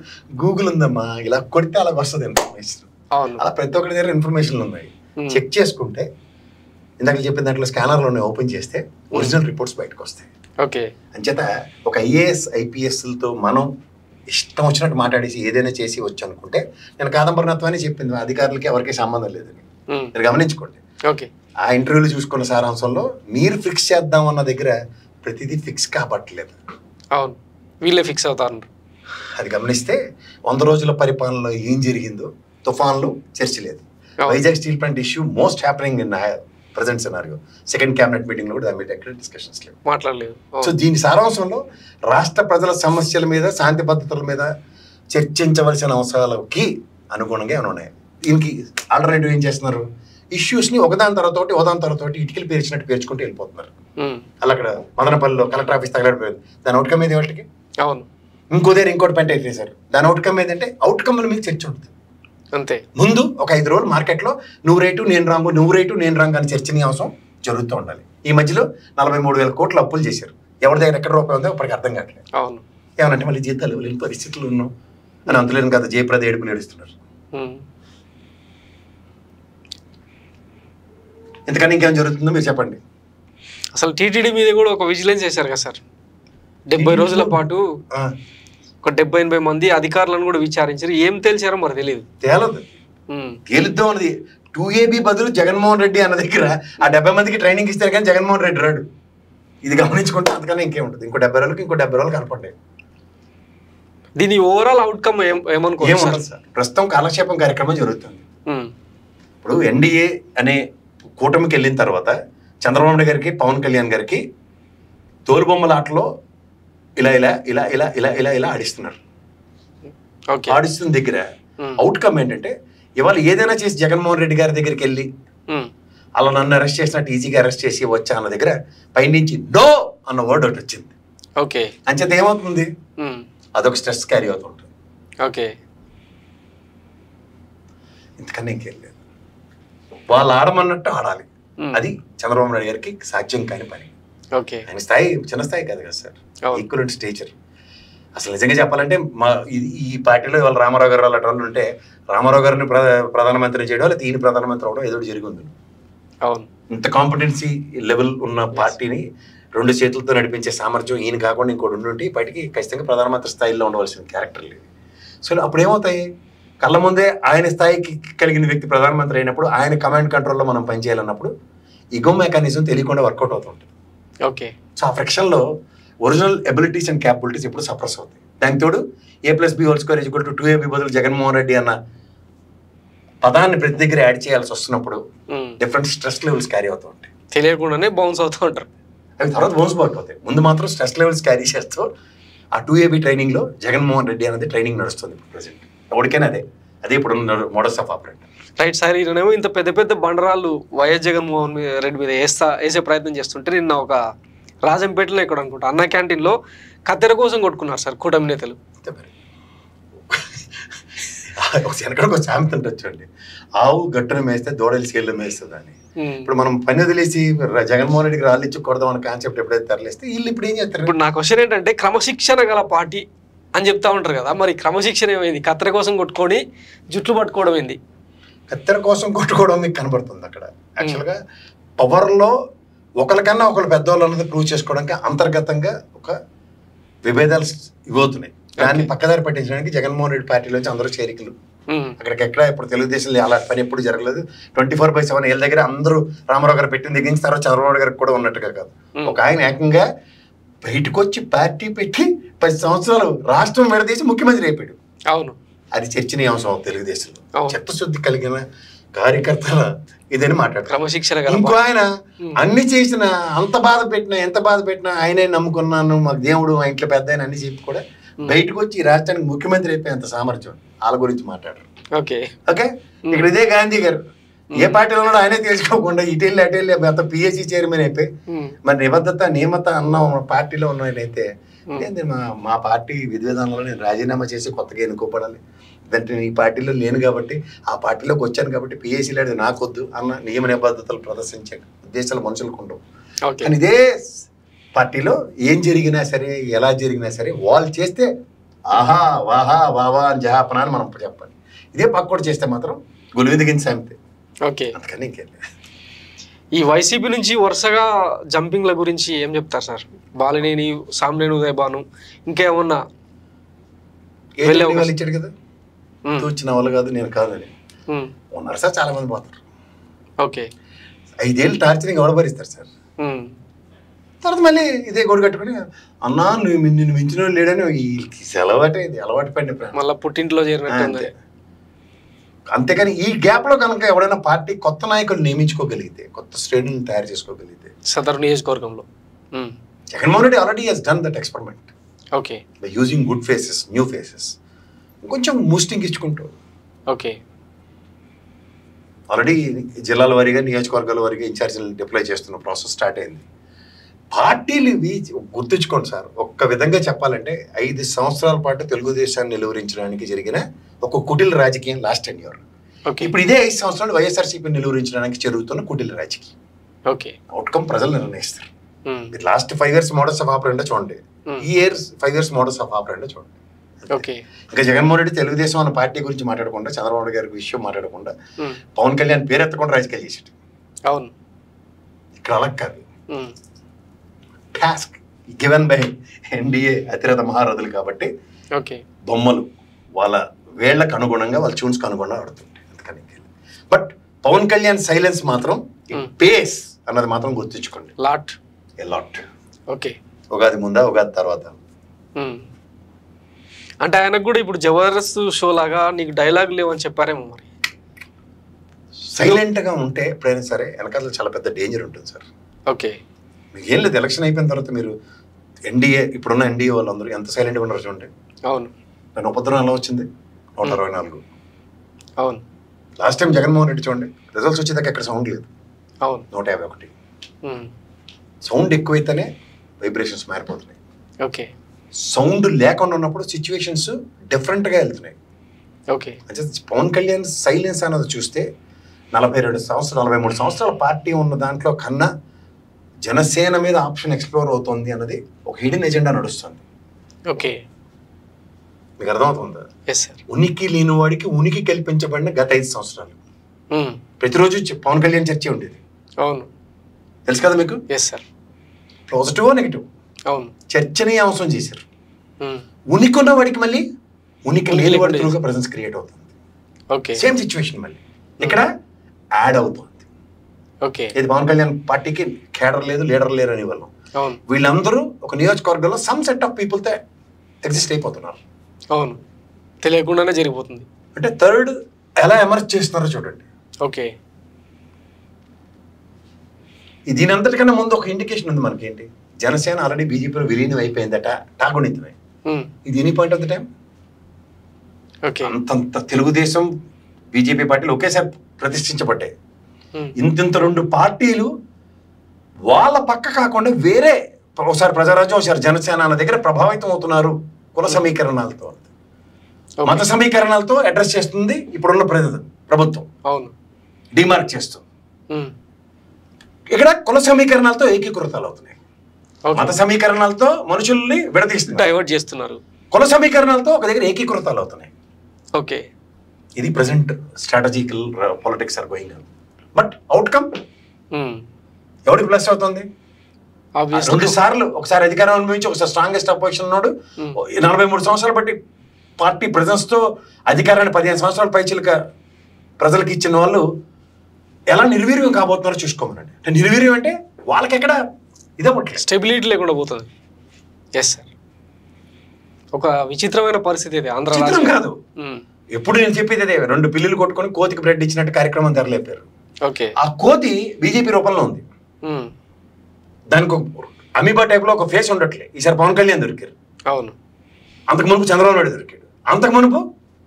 గూగుల్ ఉందమ్మా, ఇలా కొడితే అలాగ వస్తుంది ఇన్ఫర్మేషన్. అలా ప్రతి ఒక్కరి దగ్గర ఇన్ఫర్మేషన్లు ఉన్నాయి, చెక్ చేసుకుంటే ఇందాక చెప్పిన దాంట్లో స్కానర్లో ఓపెన్ చేస్తే ఒరిజినల్ రిపోర్ట్స్ బయటకు వస్తాయి. ఓకే. అంచేత ఒక ఐఏఎస్ ఐపీఎస్లతో మనం ఇష్టం వచ్చినట్టు మాట్లాడేసి ఏదైనా చేసి వచ్చు అనుకుంటే, నేను కాదంబరనాథ్వాన్ని చెప్పింది అధికారులకి ఎవరికి సంబంధం లేదని మీరు గమనించుకోండి. ఓకే. ఆ ఇంటర్వ్యూలు చూసుకున్న సారాంశంలో మీరు ఫిక్స్ చేద్దాం అన్న దగ్గర ప్రతిదీ ఫిక్స్ కాబట్టలేదు. అవును, వీళ్ళే ఫిక్స్ అవుతారు. అది గమనిస్తే 100 రోజుల పరిపాలనలో ఏం జరిగిందో, తుఫాన్లు చర్చ లేదు, Vizag steel plant issue most happening in present scenario, second cabinet meeting లో కూడా దాని మీద ఎక్కడ డిస్కషన్స్ లేవు, మాట్లాడలేదు. సో దీని సారాంశంలో రాష్ట్ర ప్రజల సమస్యల మీద, శాంతి భద్రతల మీద చర్చించవలసిన అవసరాలకి అనుగుణంగా ఏమైనా ఉన్నాయి. దీనికి ఆల్టర్నేటివ్ ఏం చేస్తున్నారు, ఇష్యూస్ ని ఒకదాని తర్వాత ఇటుకలు పేర్చినట్టు పేర్చుకుంటూ వెళ్ళిపోతున్నారు. అలా అక్కడ మదనపల్లిలో కలెక్టర్ ఆఫీస్ తగలడిపోయింది, దాని అవుట్కమ్ ఏది వాటికి. అవును. ఇంకో దగ్గర ఇంకోటి పెంట ఎత్తేసారు, దాని అవుట్కమ్ ఏంటంటే అవుట్కమ్ల మీద చర్చ ఉంటుంది అంతే. ముందు ఒక 5 రోజులు మార్కెట్లో నువ్వు రేటు నేను రాంగు, నువ్వు రేటు నేను రాంగు అని చర్చనీయాంశం జరుగుతూ ఉండాలి. ఈ మధ్యలో 43,000 కోట్లు అప్పులు చేశారు, ఎవరి దగ్గర ఎక్కడ రూపాయి ఉందో ఇప్పటికి అర్థం కావట్లేదు. అవును. ఏమనంటే మళ్ళీ జీతాలు లేని పరిస్థితులు ఉన్నాం అని అంతలేని కదా జయప్రద ఏడుపు నేడుస్తున్నారు. ఎందుకని ఇంకేం జరుగుతుందో మీరు చెప్పండి. అసలు టీటీడీ మీద కూడా ఒక విజిలెన్స్ చేశారు కదా సార్, 70 రోజుల పాటు ఒక 70-80 మంది అధికారులను కూడా విచారించారు. ఏం తెలిసారో మరి తెలియదు. తేలుద్దాం అన్నది 2AB బదులు జగన్మోహన్ రెడ్డి అన్న దగ్గర ఆ 70 మందికి ట్రైనింగ్ ఇస్తారు కానీ జగన్మోహన్ రెడ్డి రాడు. ఇది గమనించుకుంటే అంతకన్నా ఇంకేముంటుంది. ఇంకో 70 రోజులకి ఇంకో 70 రోజులు కనపడ్డాయి. దీని ఓవరాల్ అవుట్కమ్ ఏమనుకోవచ్చు సార్, ప్రస్తుతం కాలక్షేపం కార్యక్రమం జరుగుతుంది. ఇప్పుడు ఎన్డీఏ అనే కూటమికి వెళ్ళిన తర్వాత చంద్రబాబు నాయుడు గారికి, పవన్ కళ్యాణ్ గారికి తోలుబొమ్మల ఆటలో ఇలా ఇలా ఇలా ఇలా ఇలా ఇలా ఇలా ఆడిస్తున్నారు. ఆడిస్తున్న దగ్గర అవుట్కమ్ ఏంటంటే, ఇవాళ ఏదైనా చేసి జగన్మోహన్ రెడ్డి గారి దగ్గరికి వెళ్ళి అలా నన్ను అరెస్ట్ చేసినట్టు ఈజీగా అరెస్ట్ చేసి వచ్చా అన్న దగ్గర పైనుంచి నో అన్న వర్డ్ ఒకటి వచ్చింది. ఓకే. అంచేత ఏమవుతుంది, అదొక స్ట్రెస్ క్యారీ అవుతుంటుంది. ఓకే. ఇంతకన్నా ఇంకేం లేదు, వాళ్ళు ఆడమన్నట్టు ఆడాలి. అది చంద్రబాబు నాయుడు గారికి సాధ్యం కాని పని. ఓకే. ఆయన స్థాయి చిన్న స్థాయి కాదు కదా సార్, ఈక్వలెంట్ స్టేచర్. అసలు నిజంగా చెప్పాలంటే ఈ పార్టీలో ఇవాళ రామారావు గారు అలాంటి వాళ్ళు ఉంటే రామారావు గారిని ప్రధానమంత్రి చేయడం, లేదా ఈయన ప్రధానమంత్రి అవడం ఏదో జరిగి ఉంది. అవును. ఇంత కాంపిటెన్సీ లెవెల్ ఉన్న పార్టీని 2 చేతులతో నడిపించే సామర్థ్యం ఈయన కాకుండా ఇంకోటి ఉండి బయటికి ఖచ్చితంగా ప్రధానమంత్రి స్థాయిలో ఉండవలసిన క్యారెక్టర్ లేదు. సో అప్పుడు ఏమవుతాయి, కళ్ళ ముందే ఆయన స్థాయికి కలిగిన వ్యక్తి ప్రధానమంత్రి అయినప్పుడు ఆయన కమాండ్ కంట్రోల్లో మనం పనిచేయాలన్నప్పుడు ఈగో మెకానిజం తెలియకుండా వర్కౌట్ అవుతుంటుంది. ఓకే. సో ఆ ఫ్రిక్షన్లో ఒరిజినల్ ఎబిలిటీస్ అండ్ క్యాపబిలిటీస్ ఎప్పుడు సప్రెస్ అవుతాయి. దానికి తోడు A+B² 2AB బదులు జగన్మోహన్ రెడ్డి అన్న పదాన్ని ప్రతి దగ్గర యాడ్ చేయాల్సి వస్తున్నప్పుడు డిఫరెంట్ స్ట్రెస్ లెవెల్స్ క్యారీ అవుతూ ఉంటాయి, తెలియకుండానే బౌన్స్ అవుతూ ఉంటారు. అవి తర్వాత బౌన్స్ బ్యాక్ అవుతాయి. ముందు మాత్రం స్ట్రెస్ లెవెల్స్ క్యారీ చేస్తూ ఆ 2AB ట్రైనింగ్లో జగన్మోహన్ రెడ్డి అనేది ట్రైనింగ్ నడుస్తుంది ఇప్పుడు ప్రెసెంట్. ఎవరికైనా అదే ఇప్పుడు models of operate. Right sir, ఈయనేమో ఇంత పెద్ద పెద్ద బండరాళ్ళు వైఎస్ జగన్మోహన్ రెడ్డి మీద వేసే ప్రయత్నం చేస్తుంటే నిన్న ఒక రాజంపేటలో ఇక్కడ అనుకుంటా అన్న క్యాంటీన్లో కత్తెర కోసం కొట్టుకున్నారు సార్ కూటమి నేతలు. వెనకడికి ఒక సామెత ఉండొచ్చండి, ఆవు గట్టును మేస్తే దూడలు సేళ్ళు మేస్తుంది అని. ఇప్పుడు మనం పని వదిలేసి జగన్మోహన్ రెడ్డికి రాళ్ళు ఇచ్చి కొడదాం అన్న కాన్సెప్ట్ ఎప్పుడైతే తరలిస్తే వీళ్ళు ఇప్పుడు ఏం చేస్తారు? ఇప్పుడు నా క్వశ్చన్ ఏంటంటే క్రమశిక్షణ గల పార్టీ అని చెప్తా ఉంటారు కదా, మరి క్రమశిక్షణ ఏమైంది? కత్తెర కోసం కొట్టుకొని జుట్లు పట్టుకోవడం ఏంది? కత్తెర కోసం కొట్టుకోవడం మీకు కనబడుతుంది అక్కడ. యాక్చువల్గా పవర్లో ఒకరికన్నా ఒకరు పెద్దవాళ్ళు అన్నది ప్రూవ్ చేసుకోవడానికి అంతర్గతంగా ఒక విభేదాలు ఇవ్వవుతున్నాయి. దాన్ని పక్కదారి పట్టించడానికి జగన్మోహన్ రెడ్డి పార్టీలోంచి అందరూ చేరికలు. అక్కడికెక్కడ ఇప్పుడు తెలుగుదేశంలో అలా పని ఎప్పుడు జరగలేదు. 24/7 వీళ్ళ దగ్గర అందరూ రామారావు గారు పెట్టిన దగ్గర నుంచి తర్వాత చంద్రబాబు గారికి కూడా ఉన్నట్టుగా కాదు. ఒక ఆయన ఏకంగా బయటకు వచ్చి పార్టీ పెట్టి 10 సంవత్సరాలు రాష్ట్రం విడదీసి ముఖ్యమంత్రి అయిపోయాడు. అవును, అది చర్చనీయాంశం తెలుగుదేశంలో. చిత్తశుద్ధి కలిగిన కార్యకర్తల ఇదని మాట్లాడతారు. ఇంకో ఆయన అన్ని చేసిన, అంత బాధ పెట్టినా ఎంత బాధ పెట్టినా ఆయనే నమ్ముకున్నాను, మాకు దేవుడు మా ఇంట్లో పెద్ద ఆయన అన్ని చెప్పి కూడా బయటకు వచ్చి రాష్ట్రానికి ముఖ్యమంత్రి అయిపోయేంత సామర్థ్యం వాళ్ళ గురించి మాట్లాడరు. ఓకే, ఇక్కడ ఇదే గాంధీ గారు ఏ పార్టీలో ఉన్నాడో ఆయనే తెలుసుకోకుండా ఇటెళ్ళి అటెళ్ళి అంత పిఎస్సి చైర్మన్ అయిపోయి మరి నిబద్ధత నియమత అన్న పార్టీలో ఉన్నాయనైతే మా పార్టీ విధి విధానంలో నేను రాజీనామా చేసి కొత్తగా ఎన్నుకోపడాలి, అంటే ఈ పార్టీలో లేను కాబట్టి ఆ పార్టీలోకి వచ్చాను కాబట్టి పిఎస్సీ లేదు నాకొద్దు అన్న నియమ నిబద్ధతలు ప్రదర్శించే ఉద్దేశాలు మనుషులకు ఉండవు. కానీ ఇదే పార్టీలో ఏం జరిగినా సరే ఎలా జరిగినా సరే వాళ్ళు చేస్తే ఆహా వాహా వావా అని జహాపనా అని మనం చెప్పాలి. ఇదే పక్కోడు చేస్తే మాత్రం గులివిదిగిన సామెతే. ఓకే, అందుకని ఇంకేం ఈ వైసీపీ నుంచి వరుసగా జంపింగ్ల గురించి ఏం చెప్తారు సార్? బాలినేని, సామినేని ఉదయభాను, ఇంకేమన్నా వాళ్ళు ఇచ్చాడు కదా, వచ్చిన వాళ్ళు కాదు నేను కాదని ఉన్నారు సార్, చాలా మంది పోతారు. ఓకే, 5 ఏళ్ళు టార్చరింగ్ ఎవడ భరిస్తారు సార్? తర్వాత మళ్ళీ ఇదే గొడవ కట్టుకుని అన్నా నిన్ను మించిన లేడని అలవాటే, ఇది అలవాటు పడిన మళ్ళీ పుట్టింట్లో చేరినట్టు. అంతేకాని ఈ గ్యాప్ లో కనుక ఎవడైనా పార్టీ కొత్త నాయకులు నియమించుకోగలిగితే, కొత్త శ్రేణులను తయారు చేసుకోగలిగితే, సదరు నియోజకవర్గంలో Jaganmohan Reddy already has done that experiment. Okay, by using good faces, new faces, కొంచెం బూస్టింగ్ ఇచ్చుకుంటూ. ఓకే, ఆల్రెడీ జిల్లాల వారీగా నియోజకవర్గాల వారీగా ఇన్ఛార్జీలను డిప్లాయ్ చేస్తున్న ప్రాసెస్ స్టార్ట్ అయింది. పార్టీలు గుర్తుంచుకోండి సార్, ఒక్క విధంగా చెప్పాలంటే 5 సంవత్సరాల పాటు తెలుగుదేశాన్ని నిలువరించడానికి జరిగిన ఒక కుటిల రాజకీయం లాస్ట్ 10 years. ఇప్పుడు ఇదే 5 సంవత్సరాలు వైఎస్ఆర్సీపీ నిలువరించడానికి జరుగుతున్న కుటిల రాజకీయం. ఓకే, అవుట్కమ్ ప్రజలు నిర్ణయిస్తారు. లాస్ట్ 5 years మోడల్స్ ఆఫ్ ఆపరేండో చూడండి, ఈ ఇయర్స్ 5 years మోడల్స్ ఆఫ్ ఆపరేండో చూడండి. ఓకే, ఇంకా జగన్మోహన్ రెడ్డి తెలుగుదేశం అన్న పార్టీ గురించి మాట్లాడకుండా, చంద్రబాబు గారి విషయం మాట్లాడకుండా, పవన్ కళ్యాణ్ పేరు ఎత్తకుండా రాజకీయాలు చేసాడు. అవును, ఇక్కడ అలా కాదు. టాస్క్ గివెన్ బై ఎన్డీఏ అతిరథ మహారథులు కాబట్టి బొమ్మలు వాళ్ళ వేళ్లకు అనుగుణంగా, వాళ్ళ ట్యూన్స్కి అనుగుణంగా ఆడుతుంటాయి. అందుకని బట్ పవన్ కళ్యాణ్ సైలెన్స్ మాత్రం, పేస్ అన్నది మాత్రం గుర్తుంచుకోండి. Lot a lot. Okay, Ugadi ముందా ఉగాది తర్వాత అంటే ఆయనకు కూడా ఇప్పుడు జబర్దస్త్ షో లాగా నీకు డైలాగ్ లేవని చెప్పారేమో. మరి సైలెంట్గా ఉంటే ఎప్పుడైనా సరే వెనకాల చాలా పెద్ద డేంజర్ ఉంటుంది సార్. ఓకే, మీకు ఏం లేదు, ఎలక్షన్ అయిపోయిన తర్వాత మీరు ఎన్డీఏ, ఇప్పుడున్న ఎన్డీఏ వాళ్ళందరూ ఎంత సైలెంట్గా ఉన్నారు చూడండి. అవును, నేను ఉపద్రవం ఎలా వచ్చింది 124. అవును, లాస్ట్ టైం జగన్మోహన్ రెడ్డి చూడండి, రిజల్ట్స్ వచ్చేదాకా ఎక్కడ సౌండ్ లేదు. అవును, 151. సౌండ్ ఎక్కువైతేనే వైబ్రేషన్స్ మారిపోతున్నాయి. ఓకే, సౌండ్ లేకుండా ఉన్నప్పుడు సిచ్యువేషన్స్ డిఫరెంట్గా వెళ్తున్నాయి. ఓకే, అంటే పవన్ కళ్యాణ్ సైలెన్స్ అన్నది చూస్తే 42 సంవత్సరాలు 43 సంవత్సరాల పార్టీ ఉన్న దాంట్లో కన్నా జనసేన మీద ఆప్షన్ ఎక్స్ప్లోర్ అవుతుంది అన్నది ఒక హిడెన్ ఎజెండా నడుస్తుంది. ఓకే, మీకు అర్థమవుతుందా? ఉనికి లేని వాడికి ఉనికి కల్పించబడిన గత 5 సంవత్సరాలు ప్రతిరోజు పవన్ కళ్యాణ్ చర్చ ఉండేది. అవును, తెలుసు కదా మీకు. Positive negative. అవును, చర్చని అవసరం చేశారు. ఉనికి ఉన్న వాడికి మళ్ళీ ఉనికి లేని వాడి త్రూగా ప్రెజెన్స్ క్రియేట్ అవుతుంది. ఓకే, సేమ్ సిచ్యువేషన్ మళ్ళీ ఇక్కడ యాడ్ అవుతుంది. ఓకే, ఇది పవన్ కళ్యాణ్ పార్టీకి కేడర్ లేదు, లీడర్ లేరు అని వాళ్ళు, వీళ్ళందరూ ఒక నియోజకవర్గంలో సమ్ సెట్ ఆఫ్ పీపుల్తో ఎగ్జిస్ట్ అయిపోతున్నారు. అవును, తెలియకుండానే జరిగిపోతుంది. అంటే థర్డ్ ఎలా ఎమర్జ్ చేస్తున్నారో చూడండి. ఓకే, దీని అంతటికన్నా ముందు ఒక ఇండికేషన్ ఉంది మనకేంటి, జనసేన ఆల్రెడీ బీజేపీలో విలీనం అయిపోయిందట, టాగునితమే. ఇది any point of the time. Okay, అంతంత తెలుగుదేశం బీజేపీ పార్టీలు ఒకేసారి ప్రతిష్ఠించబడ్డాయి. ఇంత 2 పార్టీలు వాళ్ళ పక్క కాకుండా వేరే, ఒకసారి ప్రజారాజ్యం, ఒకసారి జనసేన అన్న దగ్గర ప్రభావితం అవుతున్నారు కుల సమీకరణాలతో. మత సమీకరణాలతో అడ్రస్ చేస్తుంది ఇప్పుడున్న ప్రభుత్వం. అవును, డిమార్క్ చేస్తూ. ఇక్కడ కుల సమీకరణాలతో ఏకీకృతాలు అవుతున్నాయి. మత సమీకరణాలతో మనుషుల్ని విడదీస్తున్నారు, డైవర్ట్ చేస్తున్నారు. కుల సమీకరణాలతో ఒక దగ్గర ఏకీకృతాలు అవుతున్నాయి. ఓకే, ఇది present strategical politics are going on. But outcome ఎవరికి ప్లస్ అవుతుంది? 2 సార్లు, ఒకసారి అధికారం అనుభవించి ఒకసారి స్ట్రాంగెస్ట్ అపోజిషన్ ఉన్నాడు. 43 సంవత్సరాలు బట్టి పార్టీ ప్రెజెన్స్ తో అధికారాన్ని 15 సంవత్సరాల పైచిలుక ప్రజలకు ఇచ్చిన వాళ్ళు ఎలా నిర్వీర్యం కాబోతున్నారో చూసుకోమనండి. నిర్వీర్యం అంటే వాళ్ళకి ఎక్కడ ఇదవ్వట్లేదు, స్టెబిలిటీ లేకుండా పోతుంది. ఎస్ సార్, ఒక విచిత్రమైన పరిస్థితి ఇది. ఆంధ్ర చిత్రం కాదు, ఎప్పుడు నేను చెప్పేది అదే. 2 పిల్లులు కొట్టుకొని కోతికి బ్రెడ్ ఇచ్చినట్టు కార్యక్రమం తెరలేపారు. ఓకే, ఆ కోతి బీజేపీ రూపంలో ఉంది. దానికి అమీబా టైప్ లో ఒక ఫేస్ ఉండట్లే. ఈసారి పవన్ కళ్యాణ్ దొరికారు. అవును, అంతకు మునుపు చంద్రబాబు నాయుడు దొరికాడు, అంతకు మునుపు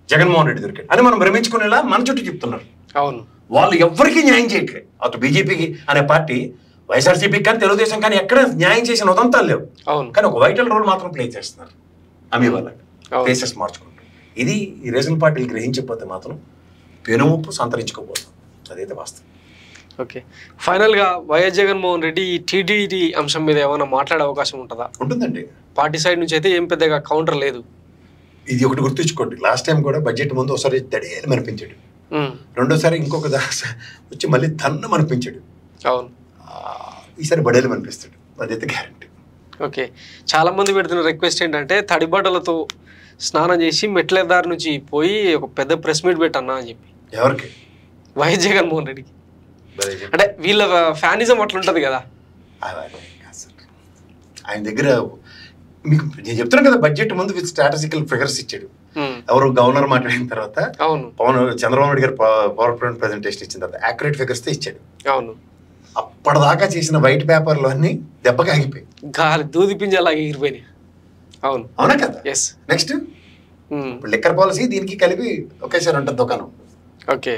జగన్మోహన్ రెడ్డి దొరికాడు అని మనం భ్రమించుకునేలా మన చుట్టూ చెప్తున్నారు. అవును, వాళ్ళు ఎవ్వరికీ న్యాయం చేయట్లేదు. అటు బీజేపీకి అనే పార్టీ, వైఎస్ఆర్సీపీకి కానీ తెలుగుదేశం కానీ ఎక్కడ న్యాయం చేసిన ఉదంతాలు లేవు. అవును, కానీ ఒక వైటల్ రోల్ మాత్రం ప్లే చేస్తున్నారు అమీబాలాగా, ఫేసెస్ మార్చుకుంటారు. ఇది ఈ రీజనల్ పార్టీలు గ్రహించకపోతే మాత్రం పెనుముప్పు సంతరించుకోబోతుంది. అదైతే వాస్తవం. ఓకే, ఫైనల్గా వైఎస్ జగన్మోహన్ రెడ్డి ఈ టీడీడీ అంశం మీద ఏమైనా మాట్లాడే అవకాశం ఉంటుందా? ఉంటుందండి. పార్టీ సైడ్ నుంచి అయితే ఏం పెద్దగా కౌంటర్ లేదు. ఇది ఒకటి గుర్తుంచుకోండి, లాస్ట్ టైం కూడా బడ్జెట్ ముందు ఒకసారి దడేలు అనిపించాడు, రెండోసారి ఇంకొక వచ్చి మళ్ళీ తన్నం అనిపించాడు. అవును, ఈసారి బడేలు అనిపిస్తాడు, అదైతే గ్యారంటీ. ఓకే, చాలా మంది పెడుతున్న రిక్వెస్ట్ ఏంటంటే తడిబట్టలతో స్నానం చేసి మెట్ల దారి నుంచి పోయి ఒక పెద్ద ప్రెస్ మీట్ పెట్టన్నా అని చెప్పి. ఎవరికి? వైఎస్ జగన్మోహన్ రెడ్డికి. అంటే వీళ్ళ ఫ్యానిజం అట్లుంటది కదా. ఆయన దగ్గర మీకు నేను చెప్తున్నాను కదా, బడ్జెట్ ముందు స్ట్రాటజికల్ ఫిగర్స్ ఇచ్చాడు. ఎవరు గవర్నర్ మాట్లాడిన తర్వాత, అవును, చంద్రబాబు నాయుడు గారు పవర్ పాయింట్ ప్రెజెంటేషన్ ఇచ్చిన తర్వాత యాక్యురేట్ ఫిగర్స్ తో ఇచ్చాడు. అవును, అప్పటిదాకా చేసిన వైట్ పేపర్లు అన్ని దెబ్బకి ఆగిపోయి గాలి దూది పింజలాగా ఎగిరిపోయినాయి. అవును, అవునా కదా. ఎస్, నెక్స్ట్ లిక్కర్ పాలసీ దీనికి కలిపి ఒకేసారి ఉంటుంది దుకాణం. ఓకే,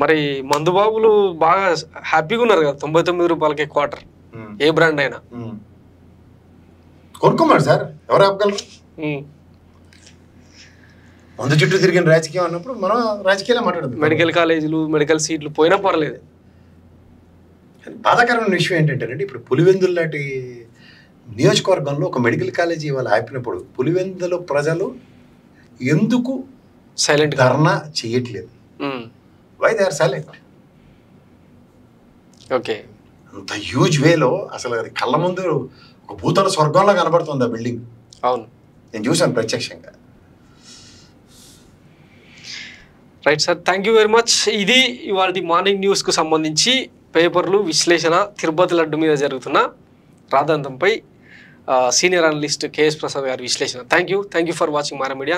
మరి మందుబాబులు బాగా హ్యాపీగా ఉన్నారు కదా, 99 రూపాయలకి క్వార్టర్, ఏ బ్రాండ్ అయినా కొనుక్కోమారు సార్, ఎవరు ఆపగలరు? మందు చుట్టూ తిరిగిన రాజకీయం అన్నప్పుడు మనం రాజకీయాలే మాట్లాడదు. మెడికల్ కాలేజీలు, మెడికల్ సీట్లు పోయినా పర్లేదు. బాధాకరమైన విషయం ఏంటంటేనండి, ఇప్పుడు పులివెందుల లాంటి నియోజకవర్గంలో ఒక మెడికల్ కాలేజీ వాళ్ళు ఆపినప్పుడు పులివెందుల ప్రజలు ఎందుకు సైలెంట్ ధర్నా చేయట్లేదు? Why they are silent? Okay, అంత హ్యూజ్ వేలో అసలు అది కళ్ళ ముందు ఒక భూతల స్వర్గంలో కనబడుతుంది ఆ బిల్డింగ్. అవును, నేను చూశాను ప్రత్యక్షంగా. Right sir, thank you very much. ఇది ఇవాళ మార్నింగ్ న్యూస్కు సంబంధించి పేపర్లు విశ్లేషణ, తిరుపతి లడ్డు మీద జరుగుతున్న రాద్ధాంతంపై సీనియర్ అనలిస్ట్ కేఎస్ ప్రసాద్ గారి విశ్లేషణ. Thank you for watching Mara media.